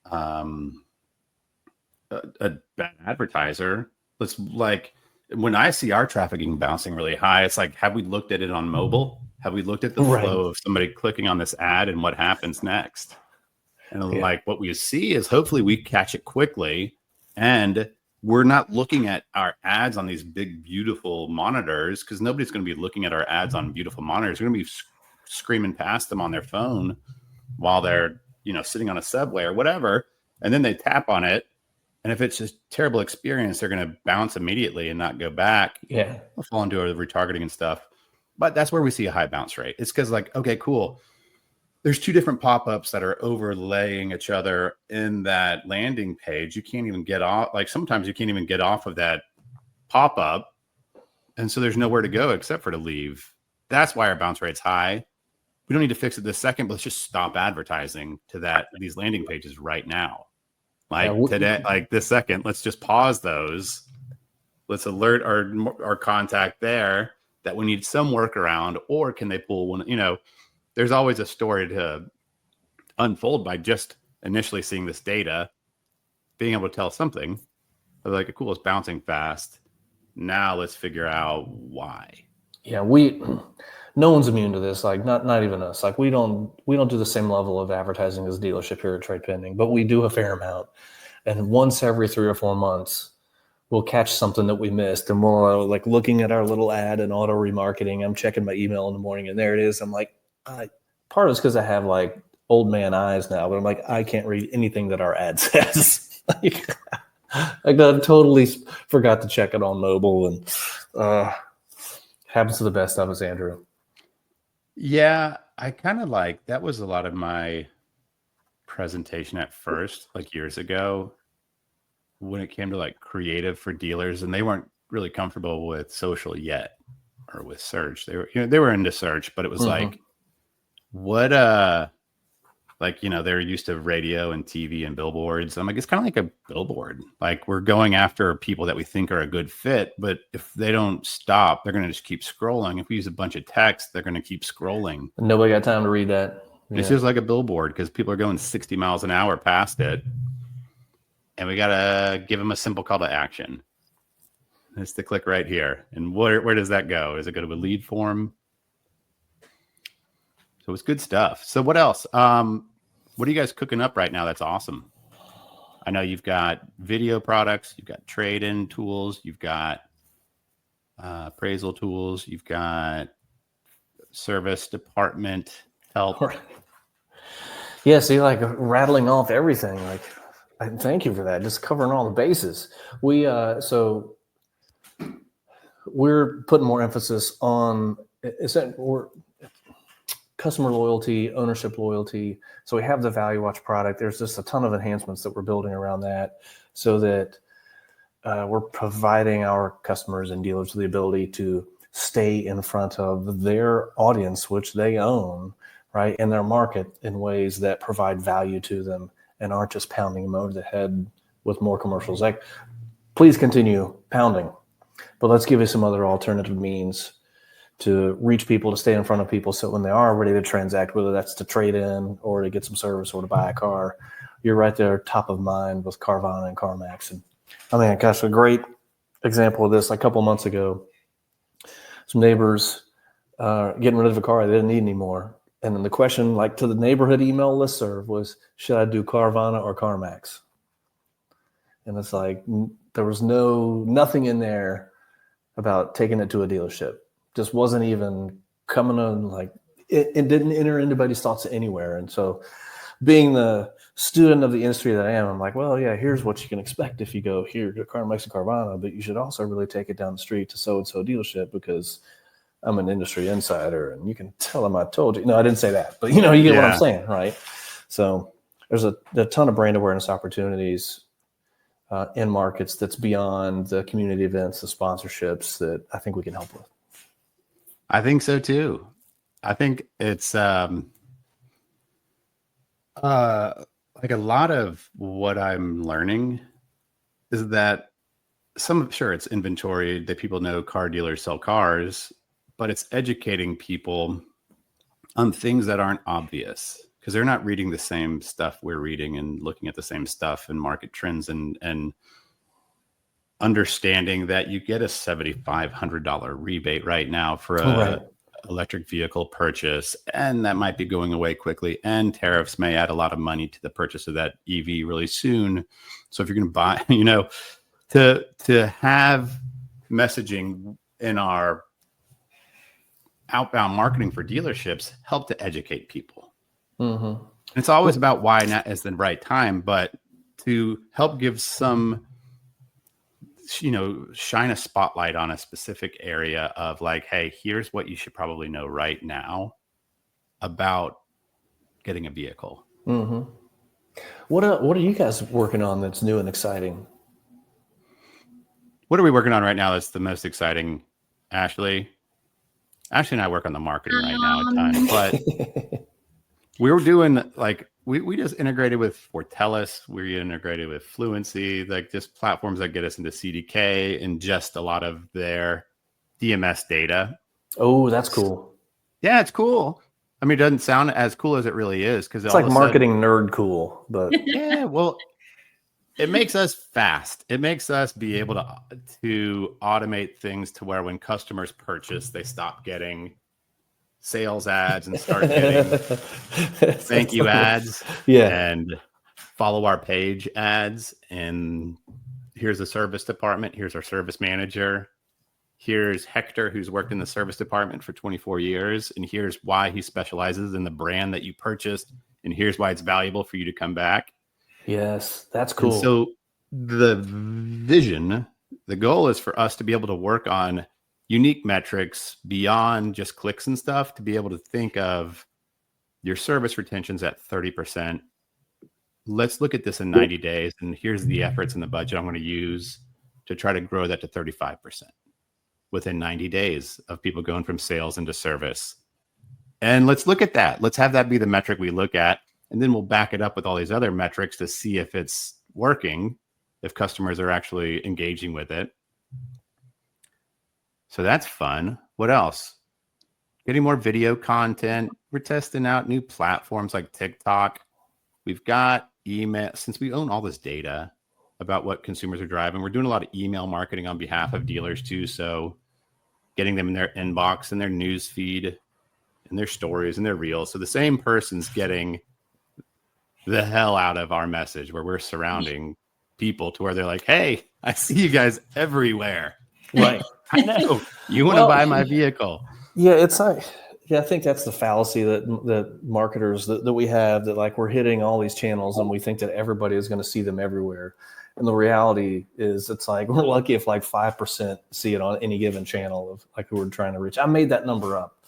a bad advertiser. It's like when I see our trafficking bouncing really high, it's like, have we looked at it on mobile? Have we looked at the flow of somebody clicking on this ad and what happens next? And like what we see is hopefully we catch it quickly, and we're not looking at our ads on these big, beautiful monitors, because nobody's going to be looking at our ads on beautiful monitors. They're going to be screaming past them on their phone while they're, sitting on a subway or whatever. And then they tap on it. And if it's just a terrible experience, they're going to bounce immediately and not go back. Yeah. They'll fall into retargeting and stuff. But that's where we see a high bounce rate. It's because like, okay, cool. There's 2 different pop-ups that are overlaying each other in that landing page. You can't even get off. Like sometimes you can't even get off of that pop-up. And so there's nowhere to go except for to leave. That's why our bounce rate's high. We don't need to fix it this second, but let's just stop advertising to these landing pages right now. Like today, like this second, let's just pause those. Let's alert our contact there that we need some workaround, or can they pull one? There's always a story to unfold by just initially seeing this data, being able to tell something. Like, cool, it's bouncing fast. Now let's figure out why. Yeah, no one's immune to this. Like not even us. Like we don't do the same level of advertising as a dealership here at TradePending, but we do a fair amount. And once every 3 or 4 months, we'll catch something that we missed, and we'll like looking at our little ad and auto remarketing. I'm checking my email in the morning, and there it is. I'm like, part of it's because I have like old man eyes now, but I'm like, I can't read anything that our ad says. I totally forgot to check it on mobile, and happens to the best of us, Andrew. Yeah, I kind of like that was a lot of my presentation at first, like years ago, when it came to like creative for dealers, and they weren't really comfortable with social yet or with search. They were into search, but it was like, what they're used to radio and TV and billboards. I'm like, it's kind of like a billboard. Like we're going after people that we think are a good fit, but if they don't stop, they're going to just keep scrolling. If we use a bunch of text, they're going to keep scrolling. Nobody got time to read that. Yeah. It's just like a billboard because people are going 60 miles an hour past it. And we got to give them a simple call to action. It's the click right here. And where does that go? Does it go to a lead form? So it's good stuff. So what else? What are you guys cooking up right now? That's awesome. I know you've got video products, you've got trade-in tools, you've got appraisal tools, you've got service department help. Yeah, see, like rattling off everything. Like, thank you for that. Just covering all the bases. We're putting more emphasis on customer loyalty, ownership loyalty. So we have the Value Watch product. There's just a ton of enhancements that we're building around that, so that we're providing our customers and dealers the ability to stay in front of their audience, which they own, right, in their market in ways that provide value to them and aren't just pounding them over the head with more commercials. Like, please continue pounding, but let's give you some other alternative means to reach people, to stay in front of people, so when they are ready to transact, whether that's to trade in or to get some service or to buy a car, you're right there top of mind with Carvana and CarMax. And I mean, gosh, a great example of this, a couple months ago, some neighbors getting rid of a car they didn't need anymore. And then the question, like to the neighborhood email listserv, was, should I do Carvana or CarMax? And it's like, there was nothing in there about taking it to a dealership. Just wasn't even coming on, like, it didn't enter anybody's thoughts anywhere. And so being the student of the industry that I am, I'm like, well, yeah, here's what you can expect if you go here to CarMax and Carvana, but you should also really take it down the street to so-and-so dealership because I'm an industry insider and you can tell them I told you. No, I didn't say that, but you get what I'm saying, right? So there's a ton of brand awareness opportunities in markets that's beyond the community events, the sponsorships that I think we can help with. I think so too. I think it's like a lot of what I'm learning is that sure, it's inventory that people know car dealers sell cars, but it's educating people on things that aren't obvious because they're not reading the same stuff we're reading and looking at the same stuff and market trends and understanding that you get a $7,500 rebate right now for a electric vehicle purchase, and that might be going away quickly, and tariffs may add a lot of money to the purchase of that EV really soon. So if you're going to buy, to have messaging in our outbound marketing for dealerships help to educate people. Mm-hmm. It's always about why now is the right time, but to help give some, shine a spotlight on a specific area of like, hey, here's what you should probably know right now about getting a vehicle. Mm-hmm. What are you guys working on that's new and exciting? What are we working on right now that's the most exciting, Ashley? Ashley and I work on the marketing right now at times, but we were doing like, we just integrated with Fortellis. We integrated with Fluency, like just platforms that get us into CDK and just a lot of their DMS data. Oh, that's cool. Yeah, it's cool. I mean, it doesn't sound as cool as it really is because it's like marketing nerd cool, but yeah, well, it makes us fast. It makes us be able to automate things to where when customers purchase, they stop getting sales ads and start getting thank you ads and follow our page ads. And here's the service department. Here's our service manager. Here's Hector, who's worked in the service department for 24 years. And here's why he specializes in the brand that you purchased. And here's why it's valuable for you to come back. Yes, that's cool. And so the goal is for us to be able to work on unique metrics beyond just clicks and stuff, to be able to think of your service retention's at 30%. Let's look at this in 90 days. And here's the efforts and the budget I'm going to use to try to grow that to 35% within 90 days of people going from sales into service. And let's look at that. Let's have that be the metric we look at. And then we'll back it up with all these other metrics to see if it's working, if customers are actually engaging with it. So that's fun. What else? Getting more video content. We're testing out new platforms like TikTok. We've got email. Since we own all this data about what consumers are driving, we're doing a lot of email marketing on behalf of dealers too. So getting them in their inbox and their news feed and their stories and their reels. So the same person's getting the hell out of our message where we're surrounding people to where they're like, hey, I see you guys everywhere. Right. I know you want to buy my vehicle. Yeah. It's like, I think that's the fallacy that marketers that we have, that like we're hitting all these channels and we think that everybody is going to see them everywhere. And the reality is it's like, we're lucky if like 5% see it on any given channel of like who we're trying to reach. I made that number up,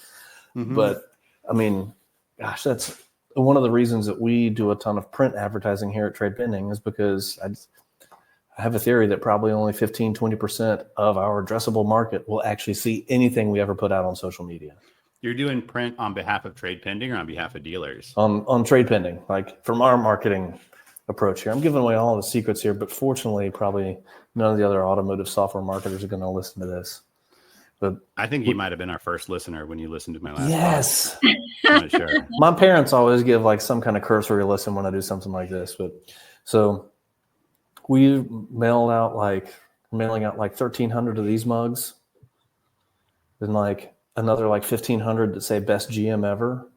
but I mean, gosh, that's one of the reasons that we do a ton of print advertising here at TradePending is because I have a theory that probably only 15-20% of our addressable market will actually see anything we ever put out on social media. You're doing print on behalf of TradePending or on behalf of dealers? On TradePending, like from our marketing approach here. I'm giving away all the secrets here, but fortunately, probably none of the other automotive software marketers are going to listen to this. But I think you might have been our first listener when you listened to my last Yes. I'm not sure. My parents always give like some kind of cursory listen when I do something like this. But so we mailing out like 1,300 of these mugs. then like another like 1,500 that say best GM ever.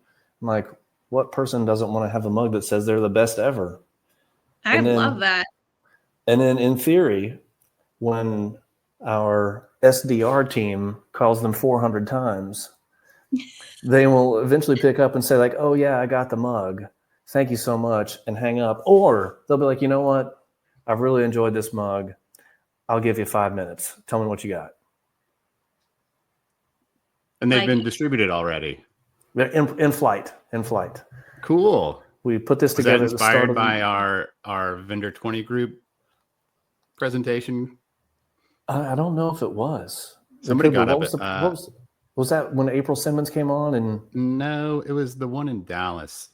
I'm like, what person doesn't want to have a mug that says they're the best ever? I love that. And then in theory, when our SDR team calls them 400 times, they will eventually pick up and say like, oh yeah, I got the mug. Thank you so much, and hang up. Or they'll be like, you know what? I've really enjoyed this mug. I'll give you 5 minutes. Tell me what you got. And they've been distributed already. They're in flight. Cool. We put this Was together that at the start inspired of by our vendor 20 group presentation? I don't know if it was. Somebody got what up. Was that when April Simmons came on? And no, it was the one in Dallas.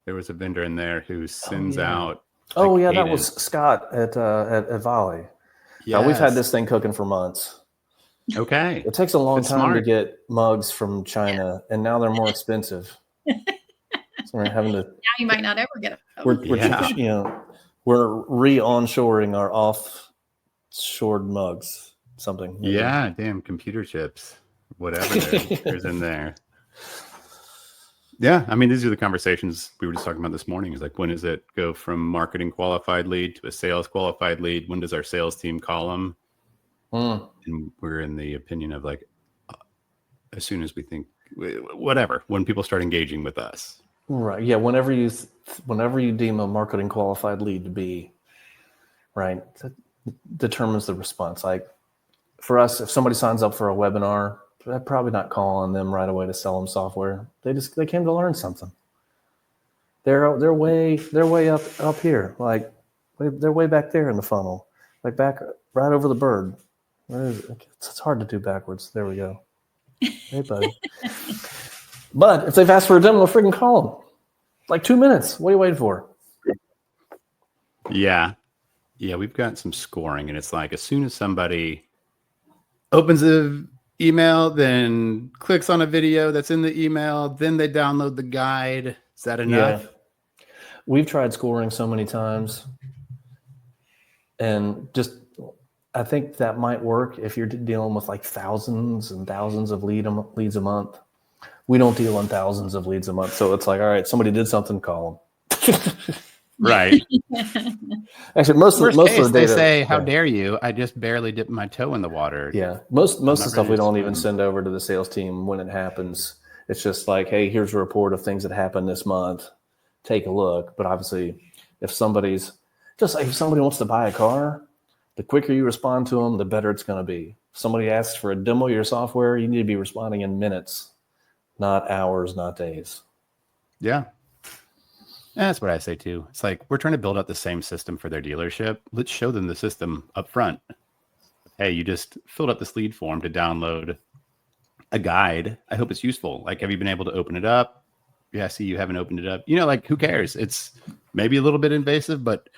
There was a vendor in there who sends out. Oh yeah, that was Scott at Volley. Yeah, we've had this thing cooking for months. Okay. It takes a long time to get mugs from China, and now they're more expensive. So we're having to. Now you might not ever get them. We're re-onshoring our off-shored mugs. Something. Yeah, damn computer chips, whatever there's in there. Yeah, I mean, these are the conversations we were just talking about this morning. Is like, when does it go from marketing qualified lead to a sales qualified lead? When does our sales team call them? And we're in the opinion of like, as soon as we think, whatever, when people start engaging with us. Right. Yeah. Whenever you deem a marketing qualified lead to be, right, that determines the response. Like for us, if somebody signs up for a webinar, I'm probably not calling them right away to sell them software. They came to learn something. They're way up here. Like they're way back there in the funnel, like back right over the bird. Where is it? It's hard to do backwards. There we go. Hey, buddy. But if they've asked for a demo, freaking call them. Like 2 minutes. What are you waiting for? Yeah. We've got some scoring, and it's like as soon as somebody opens the email, then clicks on a video that's in the email, then they download the guide. Is that enough? Yeah. We've tried scoring so many times, and just I think that might work if you're dealing with like thousands and thousands of leads a month. We don't deal in thousands of leads a month, so it's like, all right, somebody did something, call them. Right. Actually, most of the data, they say, "How dare you? I just barely dipped my toe in the water." Yeah, most of the stuff we don't even send over to the sales team when it happens. It's just like, hey, here's a report of things that happened this month. Take a look. But obviously, if somebody wants to buy a car, the quicker you respond to them, the better it's going to be. If somebody asks for a demo of your software, you need to be responding in minutes, not hours, not days. Yeah. That's what I say too. It's like, we're trying to build out the same system for their dealership. Let's show them the system up front. Hey, you just filled out this lead form to download a guide. I hope it's useful. Like, have you been able to open it up? Yeah, I see you haven't opened it up. Like, who cares? It's maybe a little bit invasive, but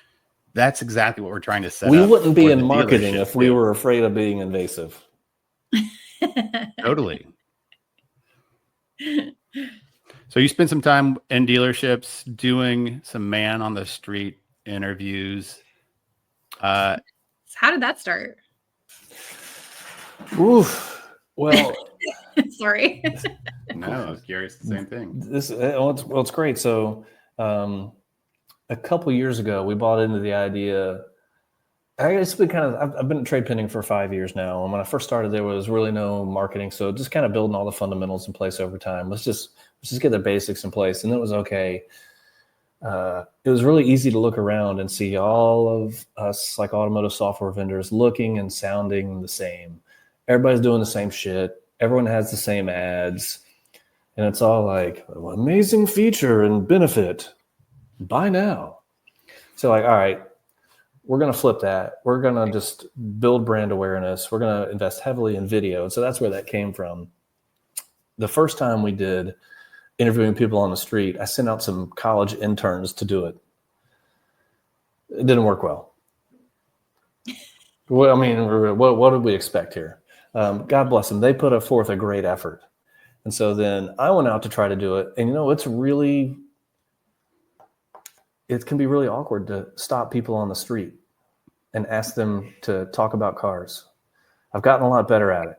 that's exactly what we're trying to set up. We wouldn't be in marketing if we were afraid of being invasive. Totally. So you spent some time in dealerships doing some man on the street interviews. How did that start? Oof. Well, sorry. No, I was curious. The same thing. It's great. So, a couple years ago, we bought into the idea. It's been I've been at TradePending for 5 years now. And when I first started, there was really no marketing. So just kind of building all the fundamentals in place over time. Let's just get the basics in place. And it was okay. It was really easy to look around and see all of us, like automotive software vendors, looking and sounding the same. Everybody's doing the same shit. Everyone has the same ads. And it's all like, amazing feature and benefit. Buy now. So like, all right, we're going to flip that. We're going to just build brand awareness. We're going to invest heavily in video. And so that's where that came from. The first time we did interviewing people on the street, I sent out some college interns to do it. It didn't work well. Well, I mean, what did we expect here? God bless them. They put forth a great effort. And so then I went out to try to do it. And, it can be really awkward to stop people on the street and ask them to talk about cars. I've gotten a lot better at it.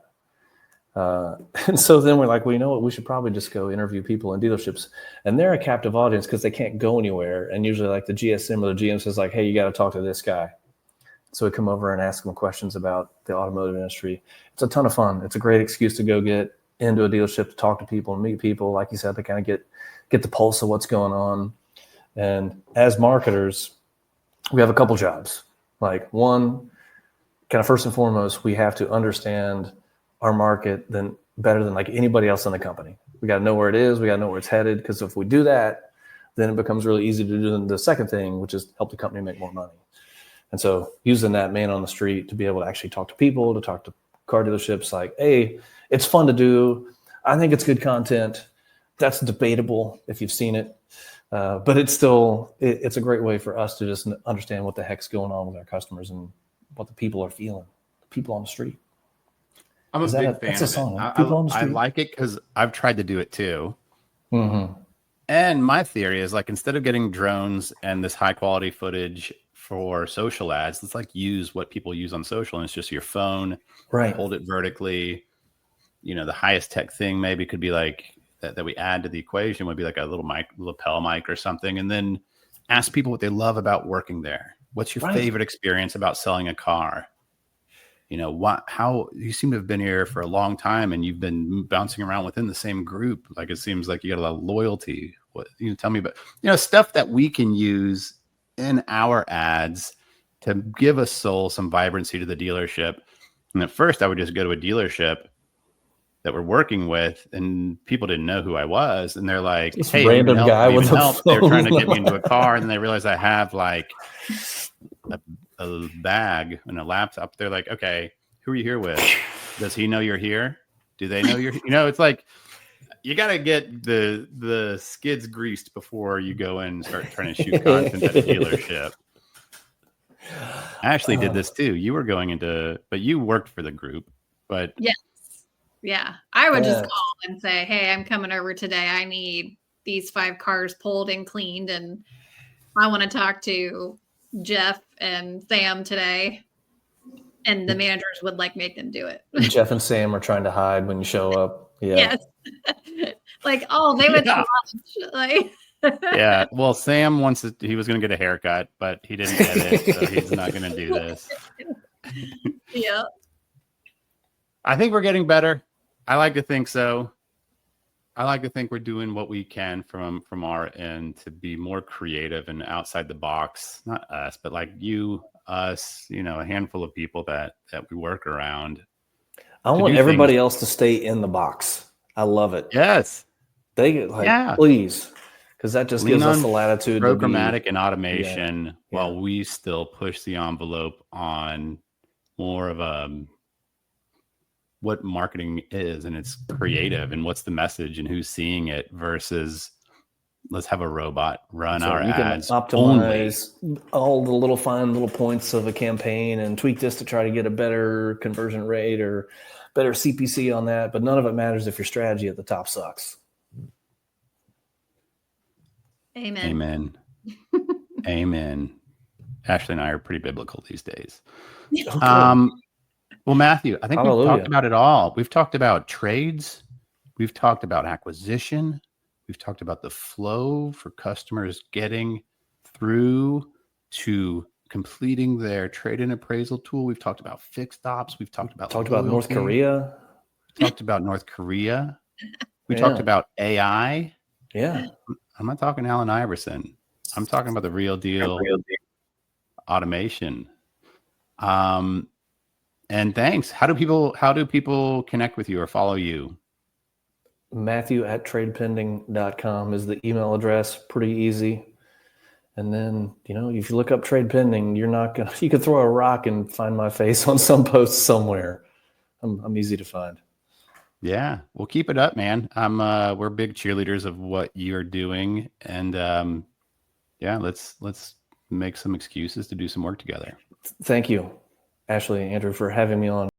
And so then we're like, well, you know what? We should probably just go interview people in dealerships. And they're a captive audience because they can't go anywhere. And usually like the GSM or the GM says like, hey, you got to talk to this guy. So we come over and ask them questions about the automotive industry. It's a ton of fun. It's a great excuse to go get into a dealership to talk to people and meet people. Like you said, to kind of get the pulse of what's going on. And as marketers, we have a couple jobs. Like one, kind of first and foremost, we have to understand our market better than like anybody else in the company. We got to know where it is. We got to know where it's headed. Because if we do that, then it becomes really easy to do the second thing, which is help the company make more money. And so using that man on the street to be able to actually talk to people, to talk to car dealerships, like, hey, it's fun to do. I think it's good content. That's debatable if you've seen it. But it's a great way for us to just understand what the heck's going on with our customers and what the people are feeling, the people on the street. I'm a big fan that's a of song, it. huh? People on the I street. like it because I've tried to do it too. Mm-hmm. And my theory is like, instead of getting drones and this high quality footage for social ads, let's like use what people use on social. And it's just your phone, Right. Hold it vertically. You know, the highest tech thing maybe could be like that we add to the equation would be like a little lapel mic or something. And then ask people what they love about working there. What's your favorite experience about selling a car? You know, how you seem to have been here for a long time and you've been bouncing around within the same group. Like, it seems like you got a lot of loyalty. What you tell me about, stuff that we can use in our ads to give a soul, some vibrancy to the dealership. And at first I would just go to a dealership that we're working with and people didn't know who I was. And they're like, this hey, random guy with a help. They were trying to get me into a car. And then they realized I have like a bag and a laptop. They're like, okay, who are you here with? Does he know you're here? Do they know you're, it's like, you got to get the skids greased before you go in and start trying to shoot content at a dealership. Ashley did this too. You were going into, but you worked for the group, but yes. Yeah. I would just call and say, hey, I'm coming over today. I need these 5 cars pulled and cleaned. And I want to talk to Jeff and Sam today. And the managers would like make them do it. Jeff and Sam are trying to hide when you show up. Yeah. Yes. Like, oh, they went to lunch. Like, yeah. Well, Sam he was going to get a haircut, but he didn't get it. So he's not going to do this. Yeah. I think we're getting better. I like to think so. I like to think we're doing what we can from our end to be more creative and outside the box. Not us, but like you, us, a handful of people that we work around. I want everybody else to stay in the box. I love it. Yes. Please. Because that just gives us the latitude programmatic and automation while we still push the envelope on more of what marketing is, and it's creative and what's the message and who's seeing it versus let's have a robot run our ads. Can optimize all the little fine little points of a campaign and tweak this to try to get a better conversion rate or better CPC on that. But none of it matters if your strategy at the top sucks. Amen. Amen. Amen. Ashley and I are pretty biblical these days. Okay. Well, Matthew, I think Hallelujah. we've talked about it all. We've talked about trades. We've talked about acquisition. We've talked about the flow for customers getting through to completing their trade-in appraisal tool. We've talked about fixed ops. We've talked about North Korea. We talked about North Korea. We talked about AI. Yeah. I'm not talking Allen Iverson. I'm talking about the real deal automation. And thanks. How do people connect with you or follow you? Matthew@TradePending.com is the email address. Pretty easy. And then, if you look up TradePending, you could throw a rock and find my face on some post somewhere. I'm easy to find. Yeah. Well, keep it up, man. We're big cheerleaders of what you're doing. And let's make some excuses to do some work together. Thank you, Ashley and Andrew, for having me on.